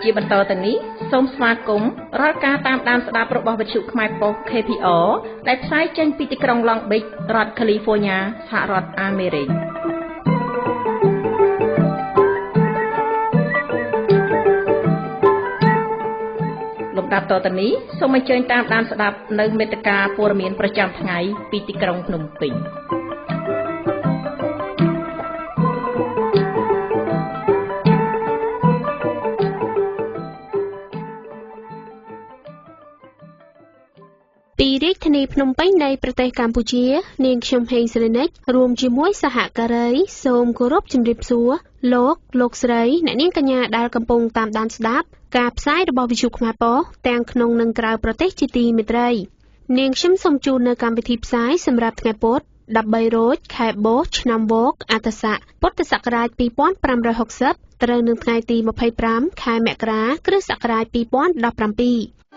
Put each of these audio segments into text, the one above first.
ជាបន្តទៅនេះសូមស្វាគមន៍រាល់ការតាមដានស្ដាប់របស់វិទ្យុខ្មែរប៉ុស្តិ៍ KPR ដែលផ្សាយចេញពីទីក្រុង Long Beach រដ្ឋ California សហរដ្ឋអាមេរិកលំដាប់តទៅនេះសូមអញ្ជើញតាមដានស្ដាប់នៅមេត្តាព័ត៌មានប្រចាំថ្ងៃពីទីក្រុងភ្នំពេញពីរាជធានីភ្នំពេញនៃប្រទេសកម្ពុជានាងខ្ញុំហេងសេរីនិចរួមជាមួយសហការីសូមគោរពជម្រាបសួរលោកស្រីអ្នកនាងកញ្ញាដែលកំពុងតាមដានស្ដាប់ការផ្សាយរបស់វិទ្យុខ្មែរប៉ុស្តិ៍ទាំងក្នុងនិងក្រៅប្រទេសជាទីមេត្រីនាងខ្ញុំសូមជូននៅកម្មវិធីផ្សាយសម្រាប់ថ្ងៃពុធ13រោចខែបុស្សឆ្នាំវកអត្តស័កពុទ្ធសករាជ2560ត្រូវនៅថ្ងៃទី25ខែមករាគ្រិស្តសករាជ2017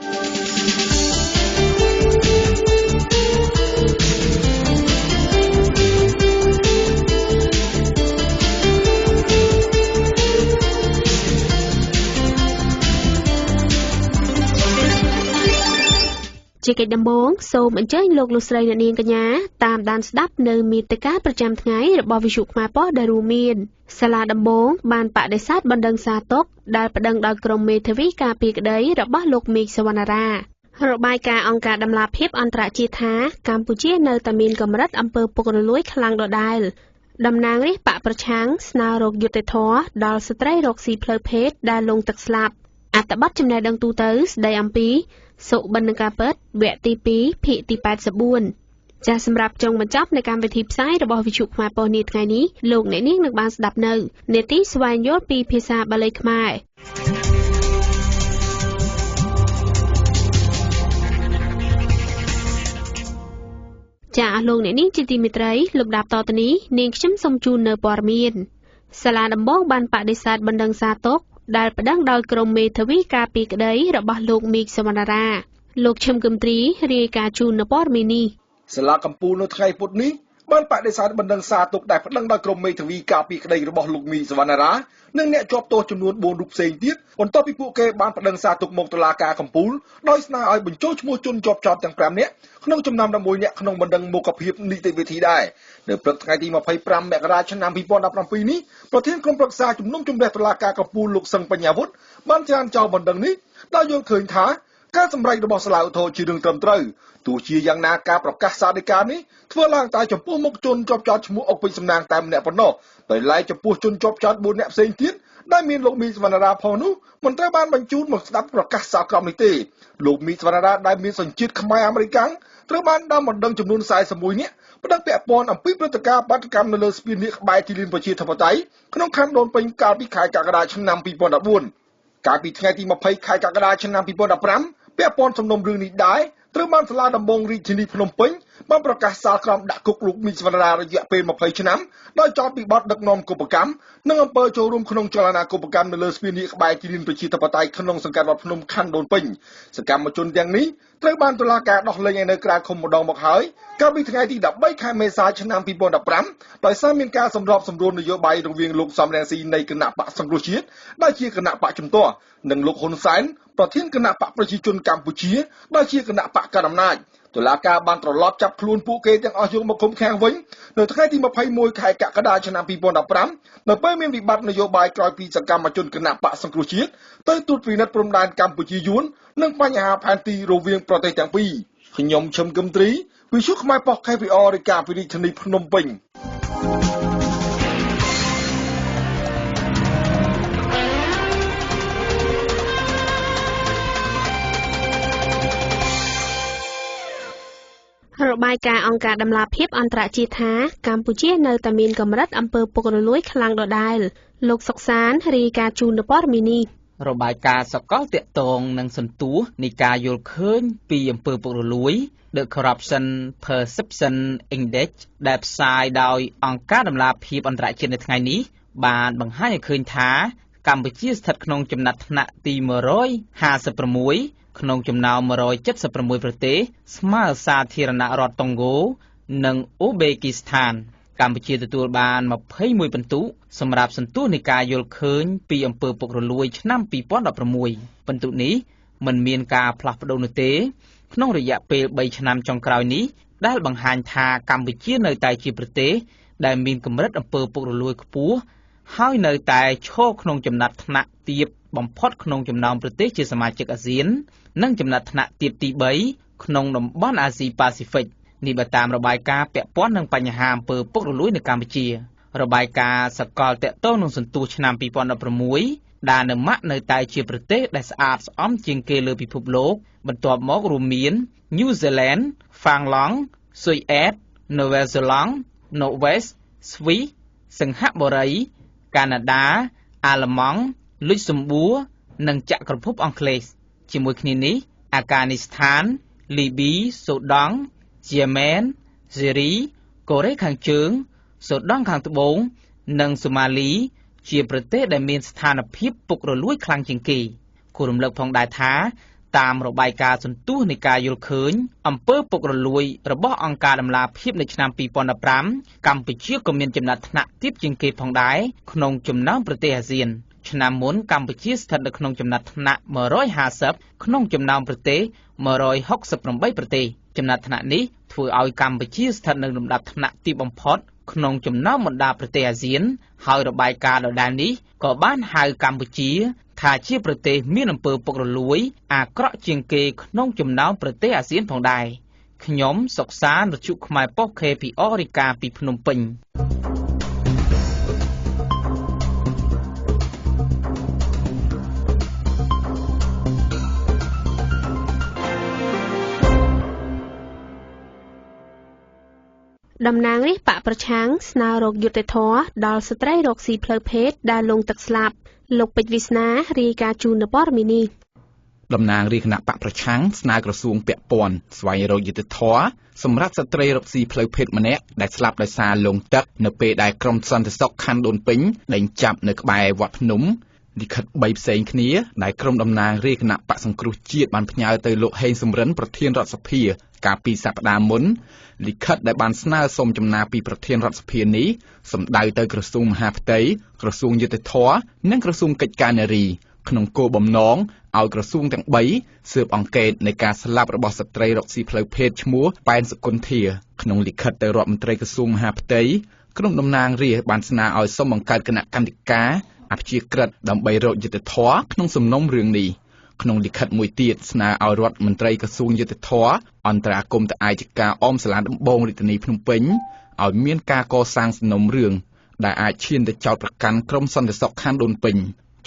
ជាកិច្ចដំបូងសូមអញ្ជើញលោកស្រីអ្នកនាងកញ្ញាតាមដានស្ដាប់នៅមេត្តាប្រចាំថ្ងៃរបស់វិទ្យុខ្មែរប៉ុស្តិ៍ដែលរួមមានសាលាដំបងបានបដិសេធបណ្ដឹងសារទុកដែលប្តឹងដោយក្រុមមេធាវីការពារក្តីរបស់លោកមេឃសវណ្ណារារបាយការណ៍អង្គការដំឡាភិបអន្តរជាតិថាកម្ពុជានៅតែមានកម្រិតអំពើពុករលួយខ្លាំងដដែលតំណាងរាស្ត្របកប្រឆាំងស្នើរកយុត្តិធម៌ដល់ស្ត្រីរកស៊ីផ្លូវភេទដែលលង់ទឹកស្លាប់អត្ថបទចំណេះដឹងទូទៅស្ដីអំពីសុបិនការពិតវគ្គទី2ភាគទី84ចាសសម្រាប់ចុងបញ្ចប់នៃកម្មវិធីផ្សាយរបស់វិទ្យុខ្មែរប៉ុស្តិ៍នាថ្ងៃនេះលោកអ្នកនាងនឹងបានស្ដាប់នៅនេតិស្វែងយល់ពីភាសាបាលីខ្មែរចាអស់លោកអ្នកនាងជាទីមេត្រីលំដាប់តទៅនេះនាងខ្ញុំសូមជូននៅព័ត៌មានសាលាដំបងបានបដិសេធបណ្ដឹងសារទុកដែលប្តឹងដោយក្រុមមេធាវីការពារក្តីរបស់លោកមេឃសវណ្ណារាលោកឈឹមគឹមទ្រីរាយការណ៍ជូននៅព័ត៌មាននេះសាលាកំពូលនៅថ្ងៃពុធនេះបានបដិសេធបណ្ដឹងសារទុកដែលប្តឹងដោយក្រុមមេធាវីការពារក្តីរបស់លោកមេឃសវណ្ណារានិងអ្នកជាប់ទោសចំនួន4រូបផ្សេងទៀតបន្ទាប់ពីពួកគេបានប្តឹងសារទុកមកតុលាការកំពូលដោយស្នើឲ្យបញ្ចូលឈ្មោះជនជាប់ចោទទាំង5នាក់ក្នុងចំណោម11នាក់ក្នុងបណ្ដឹងមុខភាពនីតិវិធីដែរនៅព្រឹកថ្ងៃទី25មករាឆ្នាំ2017នេះប្រធានក្រុមប្រឹក្សាជំនុំជម្រះតុលាការកំពូលលោកសឹងបញ្ញាវុធបានច្រានចោលបណ្ដឹងនេះដោយយល់ឃើញថាការសម្រេចរបស់សាលាឧទ្ធរជារឿងត្រឹមត្រូវទោះជាយ៉ាងណាការប្រកាសសាលដីកានេះធ្វើឡើងតែចំពោះមុខជនជាប់ចោទឈ្មោះអុកពេជ្រសំណាងតែម្នាក់ប៉ុណ្ណោះដោយឡែកចំពោះជនជាប់ចោទ4នាក់ផ្សេងទៀតដែលមានលោកមីសវណ្ណារាផងនោះមិនត្រូវបានបញ្ជូនមកស្ដាប់ប្រកាសសាលក្រមនេះទេលោកមីសវណ្ណារាដែលមានសញ្ជាតិខ្មែរអាមេរិកត្រូវបានដើមបណ្ដឹងចំនួន41នាក់ប្តឹងពាក់ព័ន្ធអំពីព្រឹត្តិការណ៍បាតុកម្មនៅលើស្ពាននាគក្បែរទីលានប្រជាធិបតេយ្យក្នុងខណ្ឌដូនពេញកាលពីខែកក្កដាឆ្នាំ2014កាលពីថ្ងៃទី20ខែកក្កដាឆ្នាំ2015ពាក់ព័ន្ធសំណុំរឿងនេះដែរត្រូវបានសាលាដំបងរាជធានីភ្នំពេញបានប្រកាសសាលក្រមដាក់គុកលោកមីសវណ្ណារារយៈពេល20ឆ្នាំដោយចោទពីបទដឹកនាំកុបកម្មនិងអំពើចូលរួមក្នុងចលនាកុបកម្មនៅលើស្ពាននាគក្បែរទីលានប្រជាធិបតេយ្យក្នុងសង្កាត់វត្តភ្នំខណ្ឌដូនពេញសកម្មជនទាំងនេះត្រូវបានតុលាការដោះលែងឲ្យនៅក្រៅឃុំម្ដងមកហើយកាលពីថ្ងៃទី13ខែមេសាឆ្នាំ2015ដោយសារមានការសម្របសម្រួលនយោបាយរវាងលោកសំរងស៊ីនៃគណៈបកសង្គ្រោះជាតិដែលជាគណៈបកជំទាស់និងលោកហ៊ុនសែនប្រធានគណៈបកប្រជាជនកម្ពុជាដែលជាគណៈបកកណ្ដាលអំណាចតុលាការបានត្រឡប់ចាប់ខ្លួនពួកគេទាំងអស់យកមកឃុំឃាំងវិញនៅថ្ងៃទី21ខែកក្កដាឆ្នាំ2015នៅពេលមានវិបត្តិនយោបាយក្រោយពីសកម្មជនគណៈបកសង្គ្រោះជាតិទៅត្រួតពិនិត្យព្រំដែនកម្ពុជាយួននិងបញ្ហាផែនទីរវាងប្រទេសទាំងពីរខ្ញុំឈឹមគឹមទ្រីវិទ្យុខ្មែរប៉ុស្តិ៍ KPR រាយការណ៍ពីរាជធានីភ្នំពេញរបាយការណ៍អង្គការដំឡាភិបអន្តរជាតិថាកម្ពុជានៅតែមានកម្រិតអំពើពុករលួយខ្លាំងដដែលលោកសុកសានរាយការណ៍ជូននៅព័ត៌មាននេះរបាយការណ៍សកលតាក់ទងនឹងសន្ទុះនៃការយល់ឃើញពីអំពើពុករលួយ The Corruption Perception Index ដែលផ្សាយដោយអង្គការដំឡាភិបអន្តរជាតិនៅថ្ងៃនេះបានបង្ហាញឲ្យឃើញថាកម្ពុជាស្ថិតក្នុងចំណាត់ថ្នាក់ទី156ក្នុងចំណោម176ប្រទេសស្មើសាធារណរដ្ឋតុងហ្គោនិងអ៊ូបេគីស្ថាន កម្ពុជាទទួលបាន21ពិន្ទុសម្រាប់សន្ទុះនៃការយល់ឃើញពីអំពើពុករលួយឆ្នាំ2016ពិន្ទុនេះមិនមានការផ្លាស់ប្ដូរនោះទេក្នុងរយៈពេល3ឆ្នាំចុងក្រោយនេះដែលបង្ហាញថាកម្ពុជានៅតែជាប្រទេសដែលមានកម្រិតអំពើពុករលួយខ្ពស់ហើយនៅតែឈរក្នុងចំណាត់ថ្នាក់ទាបបំផុតក្នុងចំណោមប្រទេសជាសមាជិកអាស៊ាននិងចំណាត់ថ្នាក់ទាបទី3ក្នុងតំបន់អាស៊ីប៉ាស៊ីហ្វិកនេះបើតាមរបាយការណ៍ពាក់ព័ន្ធនឹងបញ្ហាអំពើពុករលួយនៅកម្ពុជារបាយការណ៍សកលទាក់ទងនឹងសន្ទុះឆ្នាំ2016ដែលនៅម៉ាក់នៅតែជាប្រទេសដែលស្អាតស្អំជាងគេលើពិភពលោកបន្ទាប់មករួមមាន New Zealand, Fanglang, Suez, Nouvelle Zélande, Norvège, Swiss, សិង្ហបុរី កាណាដា អាល្លឺម៉ង់ លុចសំបួរ និងចក្រភពអង់គ្លេសជាមួយគ្នានេះអាហ្គានីស្ថាន លីប៊ី សូដង់ យេម៉ែន ស៊េរី កូរ៉េខាងជើង សូដង់ខាងត្បូង និងសូម៉ាលីជាប្រទេសដែលមានស្ថានភាពពុករលួយខ្លាំងជាងគេគួររំលឹកផងដែរថាតាមរបាយការណ៍សន្ទុះនៃការយល់ឃើញអំពើពុករលួយរបស់អង្គការដំឡាភិបនៅឆ្នាំ2015កម្ពុជាក៏មានចំណាត់ថ្នាក់ទាបជាងគេផងដែរក្នុងចំណោមប្រទេសអាស៊ានឆ្នាំមុនកម្ពុជាស្ថិតនៅក្នុងចំណាត់ថ្នាក់150ក្នុងចំណោមប្រទេស168ប្រទេសចំណាត់ថ្នាក់នេះធ្វើឲ្យកម្ពុជាស្ថិតនៅលំដាប់ថ្នាក់ទីបំផុតក្នុងចំណោមបណ្ដាប្រទេសអាស៊ានហើយរបាយការណ៍ដដែលនេះក៏បានហៅកម្ពុជាថាជាប្រទេសមានអំពើពុករលួយអាក្រក់ជាងគេក្នុងចំណោមប្រទេសអាស៊ានផងដែរខ្ញុំសុកសានរជុខ្មែរប៉ុស្តិ៍ KPR រាយការណ៍ពីភ្នំពេញតំណាងរាស្ត្របកប្រឆាំងស្នើរកយុត្តិធម៌ដល់ស្ត្រីរកស៊ីផ្លូវភេទដែលលង់ទឹកស្លាប់លោកពេជ្រវាសនារាយការណ៍ជូននៅព័ត៌មាននេះតំណាងរាស្ត្រគណៈបកប្រឆាំងស្នើក្រសួងពាក់ព័ន្ធស្វែងរកយុត្តិធម៌សម្រាប់ស្ត្រីរកស៊ីផ្លូវភេទម្នាក់ដែលស្លាប់ដោយសារលង់ទឹកនៅពេលដែលក្រុមសន្តិសុខខណ្ឌដូនពេញដេញចាប់នៅក្បែរវត្តភ្នំលិខិត3ផ្សេងគ្នាដែលក្រុមតំណាងរាស្ត្រគណៈបកសង្គ្រោះជាតិបានផ្ញើទៅលោកហេងសំរិនប្រធានរដ្ឋសភាកាលពីសប្តាហ៍មុនលិខិតដែលបានស្នើសុំចំណាពីប្រធានរដ្ឋសភានេះសម្ដៅទៅក្រសួងមហាផ្ទៃក្រសួងយុតិធម៌និងក្រសួងកិច្ចការនារីក្នុងគោលបំណងឲ្យក្រសួងទាំង3ស៊ើបអង្កេតនៃការស្លាប់របស់ស្ត្រីរកស៊ីផ្លូវភេទឈ្មោះប៉ែនសុគន្ធាក្នុងលិខិតទៅរដ្ឋមន្ត្រីក្រសួងមហាផ្ទៃក្រុមតំណាងរាស្ត្របានស្នើឲ្យសូមបង្កើតគណៈកម្មការអព្យាក្រឹតដើម្បីរកយុត្តិធម៌ក្នុងសំណុំរឿងនេះក្នុងលិខិតមួយទៀតស្នើឲ្យរដ្ឋមន្ត្រីក្រសួងយុត្តិធម៌អន្តរាគមន៍ទៅឯកការអមសាលាដំបងរាជធានីភ្នំពេញឲ្យមានការកសាងសំណុំរឿងដែលអាចឈានទៅចោទប្រកាន់ក្រុមសន្តិសុខខណ្ឌដូនពេញ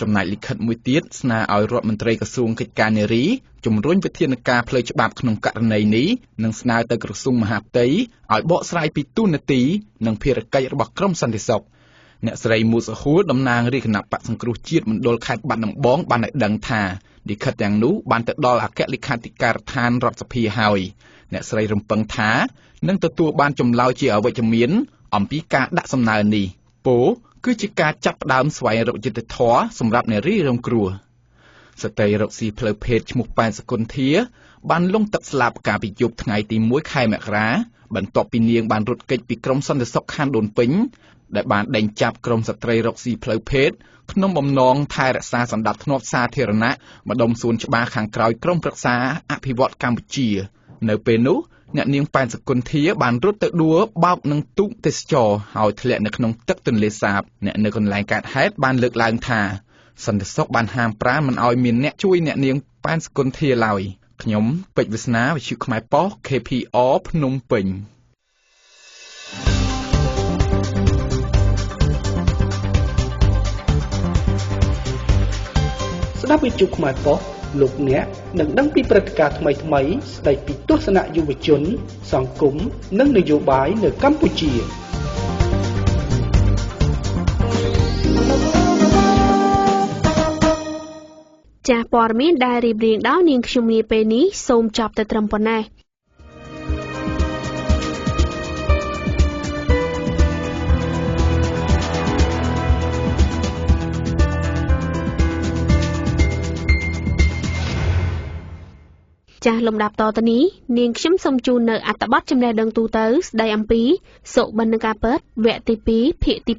ចំណែកលិខិតមួយទៀតស្នើឲ្យរដ្ឋមន្ត្រីក្រសួងកិច្ចការនារីជំរុញវិធានការផ្លូវច្បាប់ក្នុងករណីនេះនិងស្នើទៅក្រសួងមហាផ្ទៃឲ្យបកស្រាយពីទូនាទីនិងភារកិច្ចរបស់ក្រុមសន្តិសុខអ្នកស្រីមូសហួរតំណាងរាជគណៈបកសង្គ្រោះជាតិមណ្ឌលខេត្តបាត់ដំបងបានឲ្យដឹងថាលិខិតទាំងនោះបានទៅដល់អគ្គលេខាធិការដ្ឋានរដ្ឋសភាហើយអ្នកស្រីរំពឹងថានឹងទទួលបានចម្លើយជាអវិជ្ជមានអំពីការដាក់សំណើនេះពោលគឺជាការចាប់ផ្ដើមស្វែងរកយុត្តិធម៌សម្រាប់នារីរងគ្រោះស្ត្រីរកស៊ីផ្លូវភេទឈ្មោះប៉ែនសុគន្ធាបានលង់ទឹកស្លាប់កាលពីយប់ថ្ងៃទី1ខែមករាបន្ទាប់ពីនាងបានរត់គេចពីក្រុមសន្តិសុខខណ្ឌដូនពេញដែលបានដេញចាប់ក្រុមស្ត្រីរកស៊ីផ្លូវភេទក្នុងបំណងថែរក្សាសណ្ដាប់ធ្នាប់សាធារណៈម្ដុំសួនច្បារខាងក្រោយក្រុមប្រឹក្សាអភិវឌ្ឍកម្ពុជានៅពេលនោះអ្នកនាងប៉ែនសុគន្ធាបានរត់ទៅដួលបោកនឹងទូកទេសចរហើយធ្លាក់នៅក្នុងទឹកទន្លេសាបអ្នកនៅកន្លែងកើតហេតុបានលើកឡើងថាសន្តិសុខបានហាមប្រាមមិនឲ្យមានអ្នកជួយអ្នកនាងប៉ែនសុគន្ធាឡើយខ្ញុំពេជ្រវាសនាវិទ្យុខ្មែរប៉ុស្តិ៍ KPR ភ្នំពេញស្ដាប់វិទ្យុខ្មែរប៉ុស្តិ៍លោកអ្នកនឹងដឹងពីព្រឹត្តិការណ៍ថ្មីៗស្ដីពីទស្សនៈយុវជនសង្គមនិងនយោបាយនៅកម្ពុជាចាស់ព័ត៌មានដែលរៀបរៀងដោយនាងខ្ញុំនាពេលនេះសូមចប់តែត្រឹមប៉ុណ្ណេះ ចាស់លំដាប់តទៅនេះនាងខ្ញុំសូមជូននៅអត្ថបទចំណេះដឹងទូទៅស្ដីអំពីសុបិនការពិតវគ្គទី2ភាគទី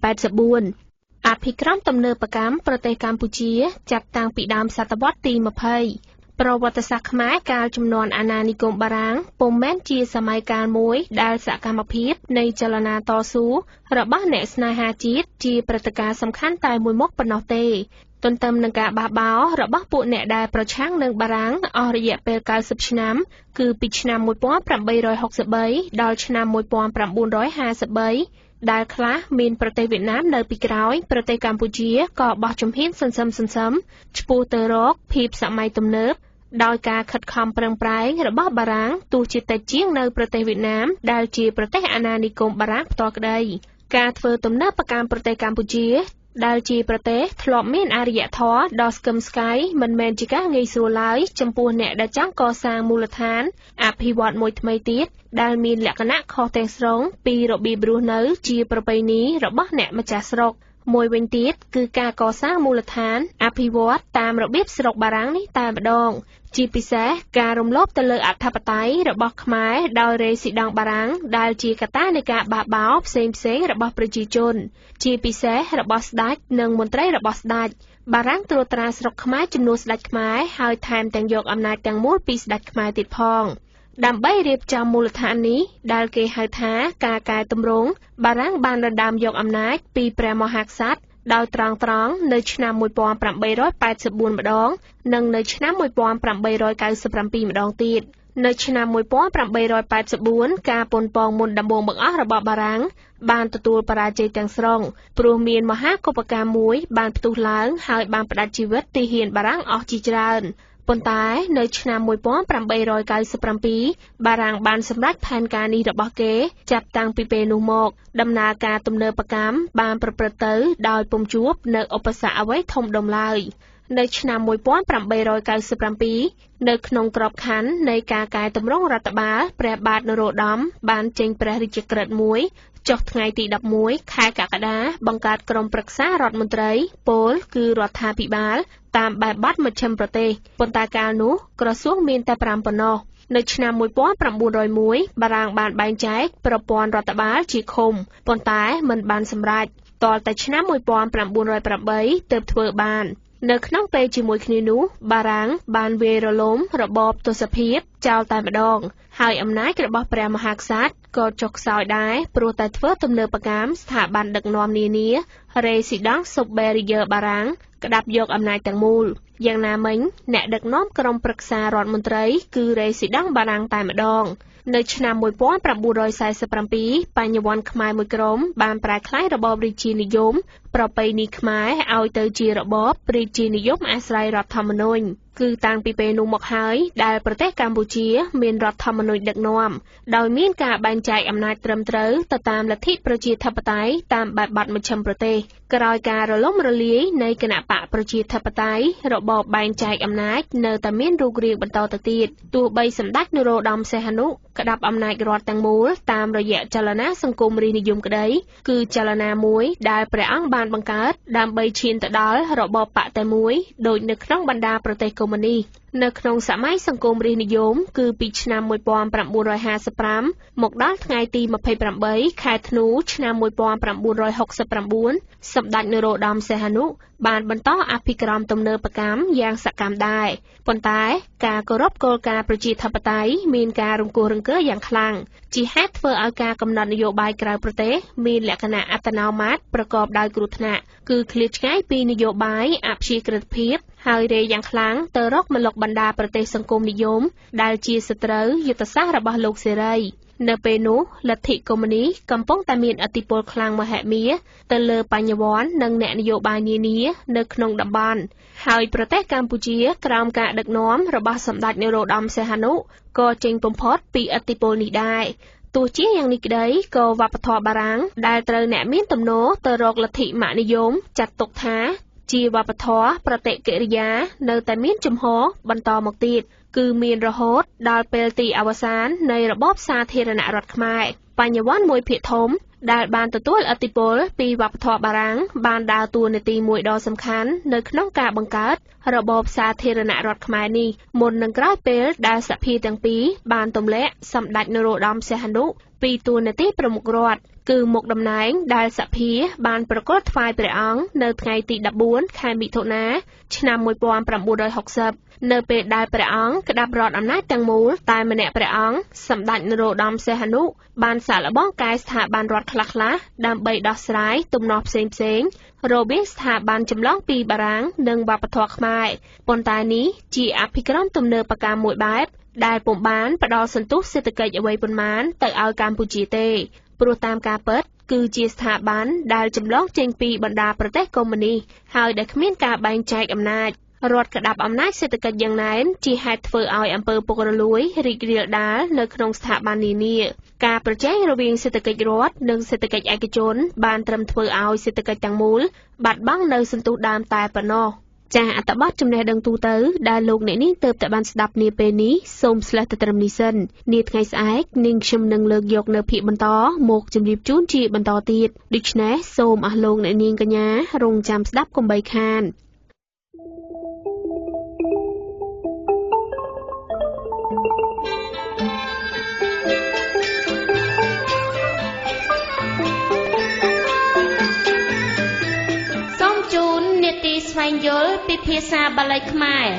84អភិក្រមទំនើបកម្មប្រទេសកម្ពុជាចាប់តាំងពីដើមសតវត្សទី20ប្រវត្តិសាស្ត្រខ្មែរកាលជំនាន់អាណានិគមបារាំងពុំមែនជាសម័យកាលមួយដែលសកម្មភាពនៃចលនាតស៊ូរបស់អ្នកស្នេហាជាតិជាព្រឹត្តិការណ៍សំខាន់តែមួយមុខប៉ុណ្ណោះទេទន្ទឹមនឹងការបះបោររបស់ពួកអ្នកដែលប្រឆាំងនឹងបារាំងអស់រយៈពេល90ឆ្នាំគឺពីឆ្នាំ1863ដល់ឆ្នាំ1953ដែលខ្លះមានប្រទេសវៀតណាមនៅពីក្រោយប្រទេសកម្ពុជាក៏បោះជំហានសន្សឹមឆ្ពោះទៅរកភាពសម័យទំនើបដោយការខិតខំប្រឹងប្រែងរបស់បារាំងទោះជាតិចជាងនៅប្រទេសវៀតណាមដែលជាប្រទេសអាណានិគមបារាំងផ្ទាល់ក្តីការធ្វើទំនើបកម្មប្រទេសកម្ពុជាដែលជាប្រទេសធ្លាប់មានអរិយធម៌ដ៏ស្កឹមស្កៃមិនមែនជាការងាយស្រួលឡើយចំពោះអ្នកដែលចង់កសាងមូលដ្ឋានអភិវឌ្ឍមួយថ្មីទៀតដែលមានលក្ខណៈខុសទាំងស្រុងពីរបៀបរស់នៅជាប្រពៃណីរបស់អ្នកម្ចាស់ស្រុកមួយវិញទៀតគឺការកសាងមូលដ្ឋានអភិវឌ្ឍតាមរបៀបស្រុកបារាំងនេះតែម្ដងជាពិសេសការរំលោភទៅលើអធិបតេយ្យរបស់ខ្មែរដោយរេស៊ីដង់បារាំងដែលជាកត្តានៃការបះបោរផ្សេងៗរបស់ប្រជាជនជាពិសេសរបស់ស្ដេចនិងមន្ត្រីរបស់ស្ដេចបារាំងត្រួតត្រាស្រុកខ្មែរជំនួសស្ដេចខ្មែរហើយថែមទាំងយកអំណាចទាំងមូលពីស្ដេចខ្មែរទៀតផងដើម្បីរៀបចំមូលដ្ឋាននេះដែលគេហៅថាការកែតម្រង់បារាំងបានដណ្ដើមយកអំណាចពីព្រះមហាក្សត្រដោយត្រង់នៅឆ្នាំ1884ម្ដងនិងនៅឆ្នាំ1897ម្ដងទៀតនៅឆ្នាំ1884ការប៉ុនប៉ងមុនដំបូងបង្អស់របស់បារាំងបានទទួលបរាជ័យទាំងស្រុងព្រោះមានមហាកុបកម្មមួយបានផ្ទុះឡើងហើយបានផ្តាច់ជីវិតទាហានបារាំងអស់ជាច្រើនប៉ុន្តែនៅឆ្នាំ1897បារាំងបានសម្រេចផែនការនេះរបស់គេចាប់តាំងពីពេលនោះមកដំណើរការទំនើបកម្មបានប្រព្រឹត្តទៅដោយពុំជួបនៅឧបសគ្គអ្វីធំដុំឡើយនៅឆ្នាំ1897នៅក្នុងក្របខ័ណ្ឌនៃការកែតម្រង់រដ្ឋបាលព្រះបាទនរោត្តមបានចេញព្រះរាជក្រឹត្យមួយចុះថ្ងៃទី11ខែកក្កដាបង្កើតក្រុមប្រឹក្សារដ្ឋមន្ត្រីពលគឺរដ្ឋាភិបាលតាមបែបបទមជ្ឈិមប្រទេសប៉ុន្តែកាលនោះក្រសួងមានតែ5ប៉ុណ្ណោះនៅឆ្នាំ1901បារាំងបានបែងចែកប្រព័ន្ធរដ្ឋបាលជាឃុំប៉ុន្តែមិនបានសម្រេចទាល់តែឆ្នាំ1908ទើបធ្វើបាននៅក្នុងពេលជាមួយគ្នានោះបារាំងបានវាយរលំរបបទសភាពចោលតែម្ដងហើយអំណាចរបស់ព្រះមហាក្សត្រក៏ចុះខ្សោយដែរព្រោះតែធ្វើទំនើបកម្មស្ថាប័នដឹកនាំនានារេស៊ីដង់ស៊ុបបេរីយើបារាំងក្តាប់យកអំណាចទាំងមូលយ៉ាងណាមិញអ្នកដឹកនាំក្រុមប្រឹក្សារដ្ឋមន្ត្រីគឺរេស៊ីដង់បារាំងតែម្ដងនៅឆ្នាំ1947បញ្ញវន្តខ្មែរមួយក្រុមបានប្រែក្លាយរបបរាជានិយមប្រពៃណីខ្មែរឲ្យទៅជារបបរាជានិយមអាស្រ័យរដ្ឋធម្មនុញ្ញគឺតាំងពីពេលនោះមកហើយដែលប្រទេសកម្ពុជាមានរដ្ឋធម្មនុញ្ញដឹកនាំដោយមានការបែងចែកអំណាចត្រឹមត្រូវទៅតាមលទ្ធិប្រជាធិបតេយ្យតាមបែបបទមជ្ឈិមប្រទេសក្រោយការរលំរលាយនៃគណបក្សប្រជាធិបតេយ្យរបបបែងចែកអំណាចនៅតែមានរូបរាងបន្តទៅទៀតទោះបីសម្ដេចនរោត្តមសីហនុក្តាប់អំណាចរដ្ឋទាំងមូលតាមរយៈចលនាសង្គមរាស្ត្រនិយមក្តីគឺចលនាមួយដែលព្រះអង្គបានបង្កើតដើម្បីឈានទៅដល់របបបក្សតែមួយដូចនៅក្នុងបណ្ដាប្រទេសកុម្មុយនីសនៅក្នុងសម័យសង្គមរាស្ត្រនិយមគឺពីឆ្នាំ1955មកដល់ថ្ងៃទី28ខែធ្នូឆ្នាំ1969សម្ដេចនរោត្តមសីហនុបានបន្តអភិក្រមទំនើបកម្មយ៉ាងសកម្មដែរប៉ុន្តែការគោរពគោលការណ៍ប្រជាធិបតេយ្យមានការរង្គោះរង្គើយ៉ាងខ្លាំងជាហេតុធ្វើឲ្យការកំណត់នយោបាយក្រៅប្រទេសមានលក្ខណៈអត្តនោមាត្រប្រកបដោយគ្រោះថ្នាក់គឺឃ្លាតឆ្ងាយពីនយោបាយអព្យាក្រឹតភាពហើយរេយ៉ាងខ្លាំងទៅរកមលុកបណ្ដាប្រទេសសង្គមនិយមដែលជាសត្រូវយុទ្ធសាស្ត្ររបស់លោកសេរីនៅពេលនោះលទ្ធិកុម្មុយនីសកំពុងតែមានឥទ្ធិពលខ្លាំងមហិមាទៅលើបញ្ញវន្តនិងអ្នកនយោបាយនានានៅក្នុងតំបន់ហើយប្រទេសកម្ពុជាក្រោមការដឹកនាំរបស់សម្ដេចនរោត្តមសីហនុក៏ចេញបំផុតពីឥទ្ធិពលនេះដែរទោះជាយ៉ាងនេះក្តីក៏វប្បធម៌បារាំងដែលត្រូវអ្នកមានទំនោរទៅរកលទ្ធិម៉ាកនិយមចាត់ទុកថាជាវប្បធម៌ប្រតិកិរិយានៅតែមានជំហរបន្តមកទៀតគឺមានរហូតដល់ពេលទីអវសាននៃរបបសាធារណរដ្ឋខ្មែរបញ្ញវន្តមួយភាគធំដែលបានទទួលឥទ្ធិពលពីវប្បធម៌បារាំងបានដើរតួនាទីមួយដ៏សំខាន់នៅក្នុងការបង្កើត របបសាធារណរដ្ឋខ្មែរនេះមុននឹងក្រោយពេលដែលសភាទាំងពីរបានទម្លាក់សម្ដេចនរោត្តមសីហនុពីតួនាទីប្រមុខរដ្ឋគឺមុខតំណែងដែលសភាបានប្រកាសថ្វាយព្រះអង្គនៅថ្ងៃទី14ខែមិថុនាឆ្នាំ1960នៅពេលដែលព្រះអង្គក្តាប់រដ្ឋអំណាចទាំងមូលតែម្នាក់ព្រះអង្គសម្ដេចនរោត្តមសីហនុបានសាកល្បងកែស្ថាប័នរដ្ឋខ្លះៗដើម្បីដោះស្រាយទំនាស់ផ្សេងៗរវាងស្ថាប័នចម្លងពីបារាំងនិងវប្បធម៌ខ្មែរប៉ុន្តែនេះជាអភិក្រមទំនើបកម្មមួយបែបដែលពុំបានផ្ដល់សន្ទុះសេដ្ឋកិច្ចអ្វីប៉ុន្មានទៅឲ្យកម្ពុជាទេព្រោះតាមការពិតគឺជាស្ថាប័នដែលចម្លងចេញពីបណ្ដាប្រទេសកុម្មុយនីសហើយដែលគ្មានការបែងចែកអំណាចរដ្ឋក្តាប់អំណាចសេដ្ឋកិច្ចយ៉ាងណែនជាហេតុធ្វើឲ្យអំពើពុករលួយរីករាលដាលនៅក្នុងស្ថាប័ននានាការប្រជែងរវាងសេដ្ឋកិច្ចរដ្ឋនិងសេដ្ឋកិច្ចឯកជនបានត្រឹមធ្វើឲ្យសេដ្ឋកិច្ចទាំងមូលបាត់បង់នៅសន្ទុះដើមតែប៉ុណ្ណោះចាអត្ថបទចំណេះដឹងទូទៅដែលលោកអ្នកនាងទើបតែបានស្ដាប់នាពេលនេះសូមស្លេះទៅត្រឹមនេះសិននាថ្ងៃស្អែកនាងខ្ញុំនឹងលើកយកនៅភាគបន្តមកជម្រាបជូនជាបន្តទៀតដូច្នេះសូមអស់លោកអ្នកនាងកញ្ញារងចាំស្ដាប់កុំបីខានស្វែងយល់ពីភាសាបាលីខ្មែរ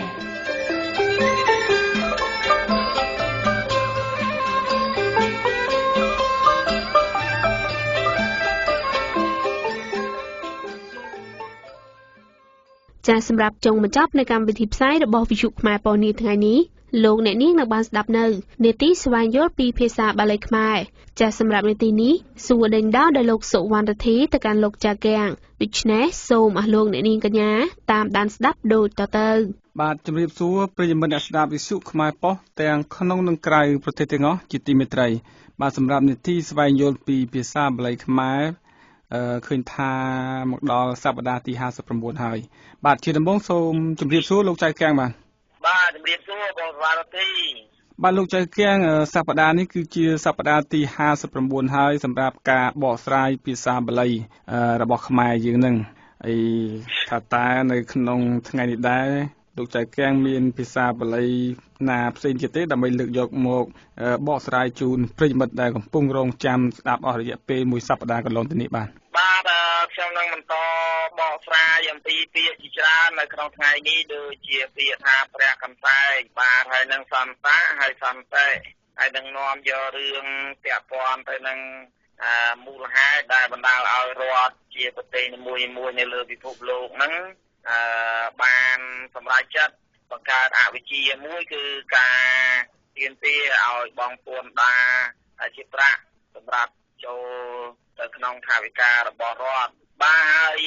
ចាសម្រាប់ចុងបញ្ចប់នៃកម្មវិធីផ្សាយរបស់វិទ្យុខ្មែរប៉ុននេះថ្ងៃនេះលោកអ្នកនាងនឹងបានស្ដាប់នៅនាទីស្វែងយល់ពីភាសាបាលីខ្មែរចាសម្រាប់នាទីនេះសួរដេញដោលដល់លោកសុវណ្ណរទ្ធីទៅកាន់លោកចាកៀងដូច្នេះសូមអស់លោកអ្នកនាងកញ្ញាតាមដានស្ដាប់ដូចតទៅបាទជំរាបសួរប្រិយមិត្តអ្នកស្ដាប់វិទ្យុខ្មែរប៉ុស្តិ៍ទាំងក្នុងនិងក្រៅប្រទេសទាំងអស់ជាទីមេត្រីបាទសម្រាប់នាទីស្វែងយល់ពីភាសាបាលីខ្មែរឃើញថាមកដល់សប្តាហ៍ទី59ហើយបាទជាដំបូងសូមជម្រាបសួរលោកចៅកៀងបាទជំរាបសួរបងវណ្ណរទ្ធីបាទលោកចៅកៀងសប្តាហ៍នេះគឺជាសប្តាហ៍ទី59ហើយសម្រាប់ការបកស្រាយភាសាបាលីរបស់ខ្មែរយើងនឹងហើយថាតើនៅក្នុងថ្ងៃនេះដែរលោកចៅកៀងមានភាសាបាលីណាផ្សេងទៀតទេដើម្បីលើកយកមកបកស្រាយជូនប្រិយមិត្តដែលកំពុងរងចាំស្ដាប់អស់រយៈពេលមួយសប្តាហ៍កន្លងទៅនេះបាទខ្ញុំនឹងបន្តបកស្រាយអំពីពាក្យជាច្រើននៅក្នុងថ្ងៃនេះដូចជាពាក្យថាព្រះកំសែងបាទហើយនឹងសន្តាហើយសន្តិហើយនឹងនាំយករឿងពាក់ព័ន្ធទៅនឹងមូលហេតុដែលបណ្ដាលឲ្យរដ្ឋជាប្រទេសនីមួយៗនៅលើពិភពលោកហ្នឹងបានសម្រេចចិត្តបង្កើតអវិជ្ជាមួយគឺការទាមទារឲ្យបងប្អូនដាជាប្រាក់សម្រាប់ចូលទៅក្នុងថវិការបស់រដ្ឋបាទ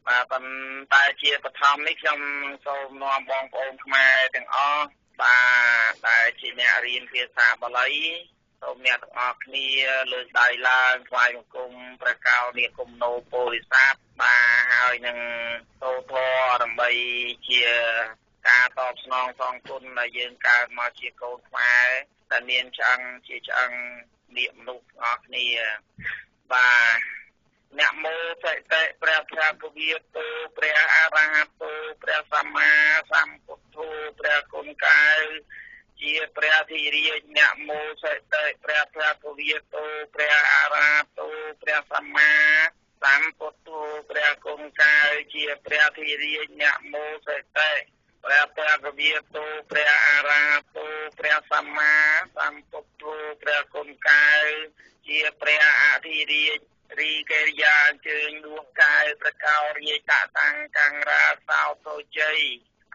ហើយប៉ុន្តែជាបឋមនេះខ្ញុំសូមនាំបងប្អូនខ្មែរទាំងអស់បាទដែលជាអ្នករៀនភាសាបាលីសូមអ្នកទាំងអស់គ្នាលើកដៃឡើងថ្វាយបង្គំព្រះកោនីគុំណូពោធិសត្វបាទហើយនឹងសូត្រធម៌ដើម្បីជាការតបស្នងសងគុណដែលយើងកើតមកជាកូនខ្មែរដែលមានឆ្អឹងជាឆ្អឹងនាគមនុស្សទាំងអស់គ្នាបាទអ្នកមោសិតេព្រះភគវិតោព្រះអរហតោព្រះសម្មាសម្ពុទ្ធោព្រះគុណកៅជាព្រះធិរាជអ្នកមោសិតេព្រះភគវិតោព្រះអរហតោព្រះសម្មាសម្ពុទ្ធោព្រះគុណកៅជាព្រះធិរាជអ្នកមោសិតេព្រះភគវិតោព្រះអរហតោព្រះសម្មាសម្ពុទ្ធោព្រះគុណកៅជាព្រះអធិរាជរីកិរិយាអញ្ជើញដួងកាយប្រកោរាជតតាំងកង្រាសោទោជ័យ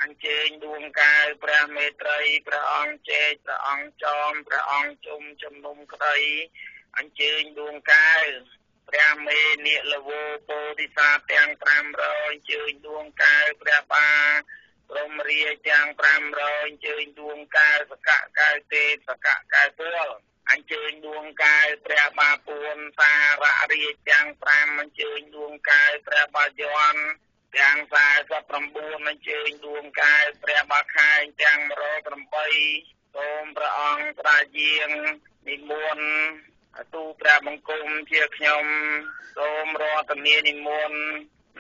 អញ្ជើញដួងកាយព្រះមេត្រីព្រះអង្គចេកព្រះអង្គចោមព្រះអង្គជុំជំនុំក្តីអញ្ជើញដួងកាយព្រះមេនិលវោពោធិសត្វទាំង500អញ្ជើញដួងកាយព្រះបាព្រមរាជទាំង500អញ្ជើញដួងកាយសកកៅទេពសកកៅពលអញ្ជើញដួងកាយព្រះបាពួនសារៈរាជទាំង5អញ្ជើញដួងកាយព្រះបាយ័នទាំង49អញ្ជើញដួងកាយព្រះបាខែងទាំង108សូមព្រះអង្គត្រាយាងនិមន្តទូលព្រះបង្គំជាខ្ញុំសូមរតនានិមន្ត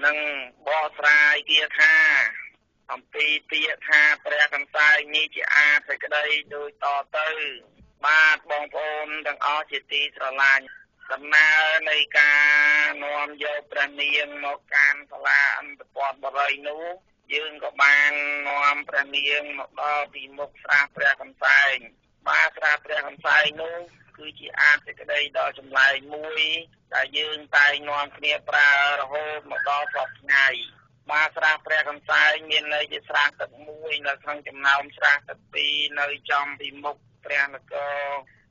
និងបកស្រាយគាថា អំពីពាក្យថាព្រះកំសាយនេះជាអាសេចក្តីដូចតទៅបាទបងប្អូនទាំងអស់ជាទីស្រឡាញ់ដំណើរនៃការនាំយកព្រះនាងមកកាន់សាលាអន្តរបរិយនោះយើងក៏បាននាំព្រះនាងមកដល់ទីមុខស្រះព្រះកំសែងបាទស្រះព្រះកំសែងនោះគឺជាអាសេចក្តីដ៏ចម្លែកមួយដែលយើងតែងនាំគ្នាប្រើរហូតមកដល់សពថ្ងៃបាទស្រះព្រះកំសែងមានន័យជាស្រះទឹកមួយនៅក្នុងចំណោមស្រះទឹកពីរនៅចំពីមុខព្រះនគរ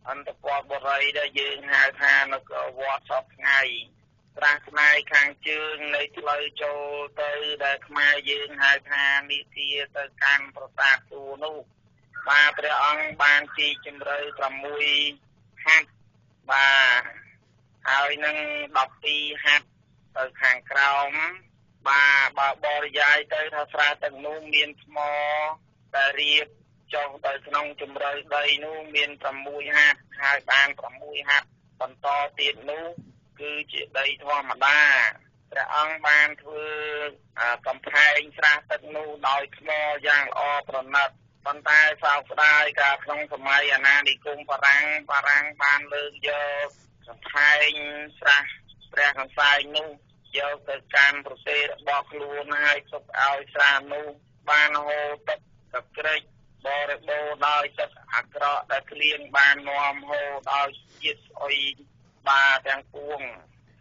អន្តរបរិយដែលយើងហៅថានគរវត្តសពថ្ងៃស្រះផ្នែកខាងជើងនៃផ្លូវចូលទៅដែលខ្មែរយើងហៅថានិទាទៅកាន់ប្រាសាទទូនោះបាទព្រះអង្គបានជីជំរឿ6ហាត់បាទហើយនឹង12ហាត់ទៅខាងក្រោមបាទបើបរិយាយទៅថាស្រះទឹកនោះមានថ្មដែលរៀបចុះទៅក្នុងជំរឿដីនោះមាន6ហាត់ហើយបាន6ហាត់បន្តទៀតនោះគឺជាដីធម្មតាព្រះអង្គបានធ្វើកំផែងស្រះទឹកនោះដោយថ្មយ៉ាងល្អប្រណិតប៉ុន្តែសោកស្ដាយកាលក្នុងសម័យអាណានិគមបារាំងបានលើកយកកំផែងស្រះព្រះកំសែងនោះយកទៅកាន់ប្រទេសរបស់ខ្លួនហើយទុកឲ្យស្រះនោះបានហូរទឹកក្រិចបរិបូរដោយទឹកអាក្រក់ដែលគ្លៀងបាននាំហូរដោយជាតិស្អុយបាទទាំងពួង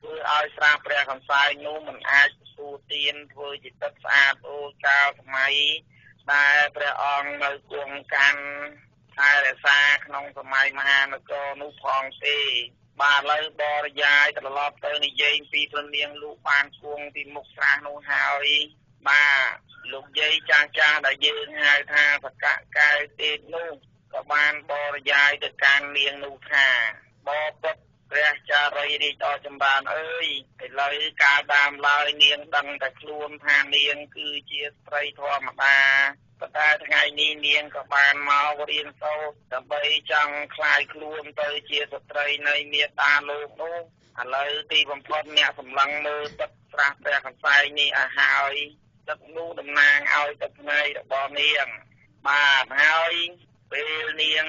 ធ្វើឲ្យស្រះព្រះកំសែងនោះមិនអាចទូទានធ្វើជាទឹកស្អាតអូរកាលសម័យដែលព្រះអង្គនៅគង់កាន់ថែរក្សាក្នុងសម័យមហានគរនោះផងទេបាទឥឡូវបរិយាយត្រឡប់ទៅនិយាយពីព្រះនាងលោកបានគង់ទីមុខស្រះនោះហើយបាទលោកយាយចាស់ដែលយើងហៅថាសកកែវទេពនោះក៏បានបរិយាយទៅកាន់នាងនោះថាបបិទ្ធព្រះចារីរាជដ៏ចម្រើនអើយឥឡូវកាលដើមឡើយនាងដឹងតែខ្លួនថានាងគឺជាស្ត្រីធម្មតាប៉ុន្តែថ្ងៃនេះនាងក៏បានមករៀនសូត្រដើម្បីចង់ក្លាយខ្លួនទៅជាស្ត្រីនៃមាតាលោកនោះឥឡូវទីបំផុតអ្នកសម្លឹងមើលទឹកស្រះព្រះកំសែងនេះឲ្យហើយទឹកនោះតំណាងឲ្យទឹកភ្នែករបស់នាងបាទហើយពេលនាង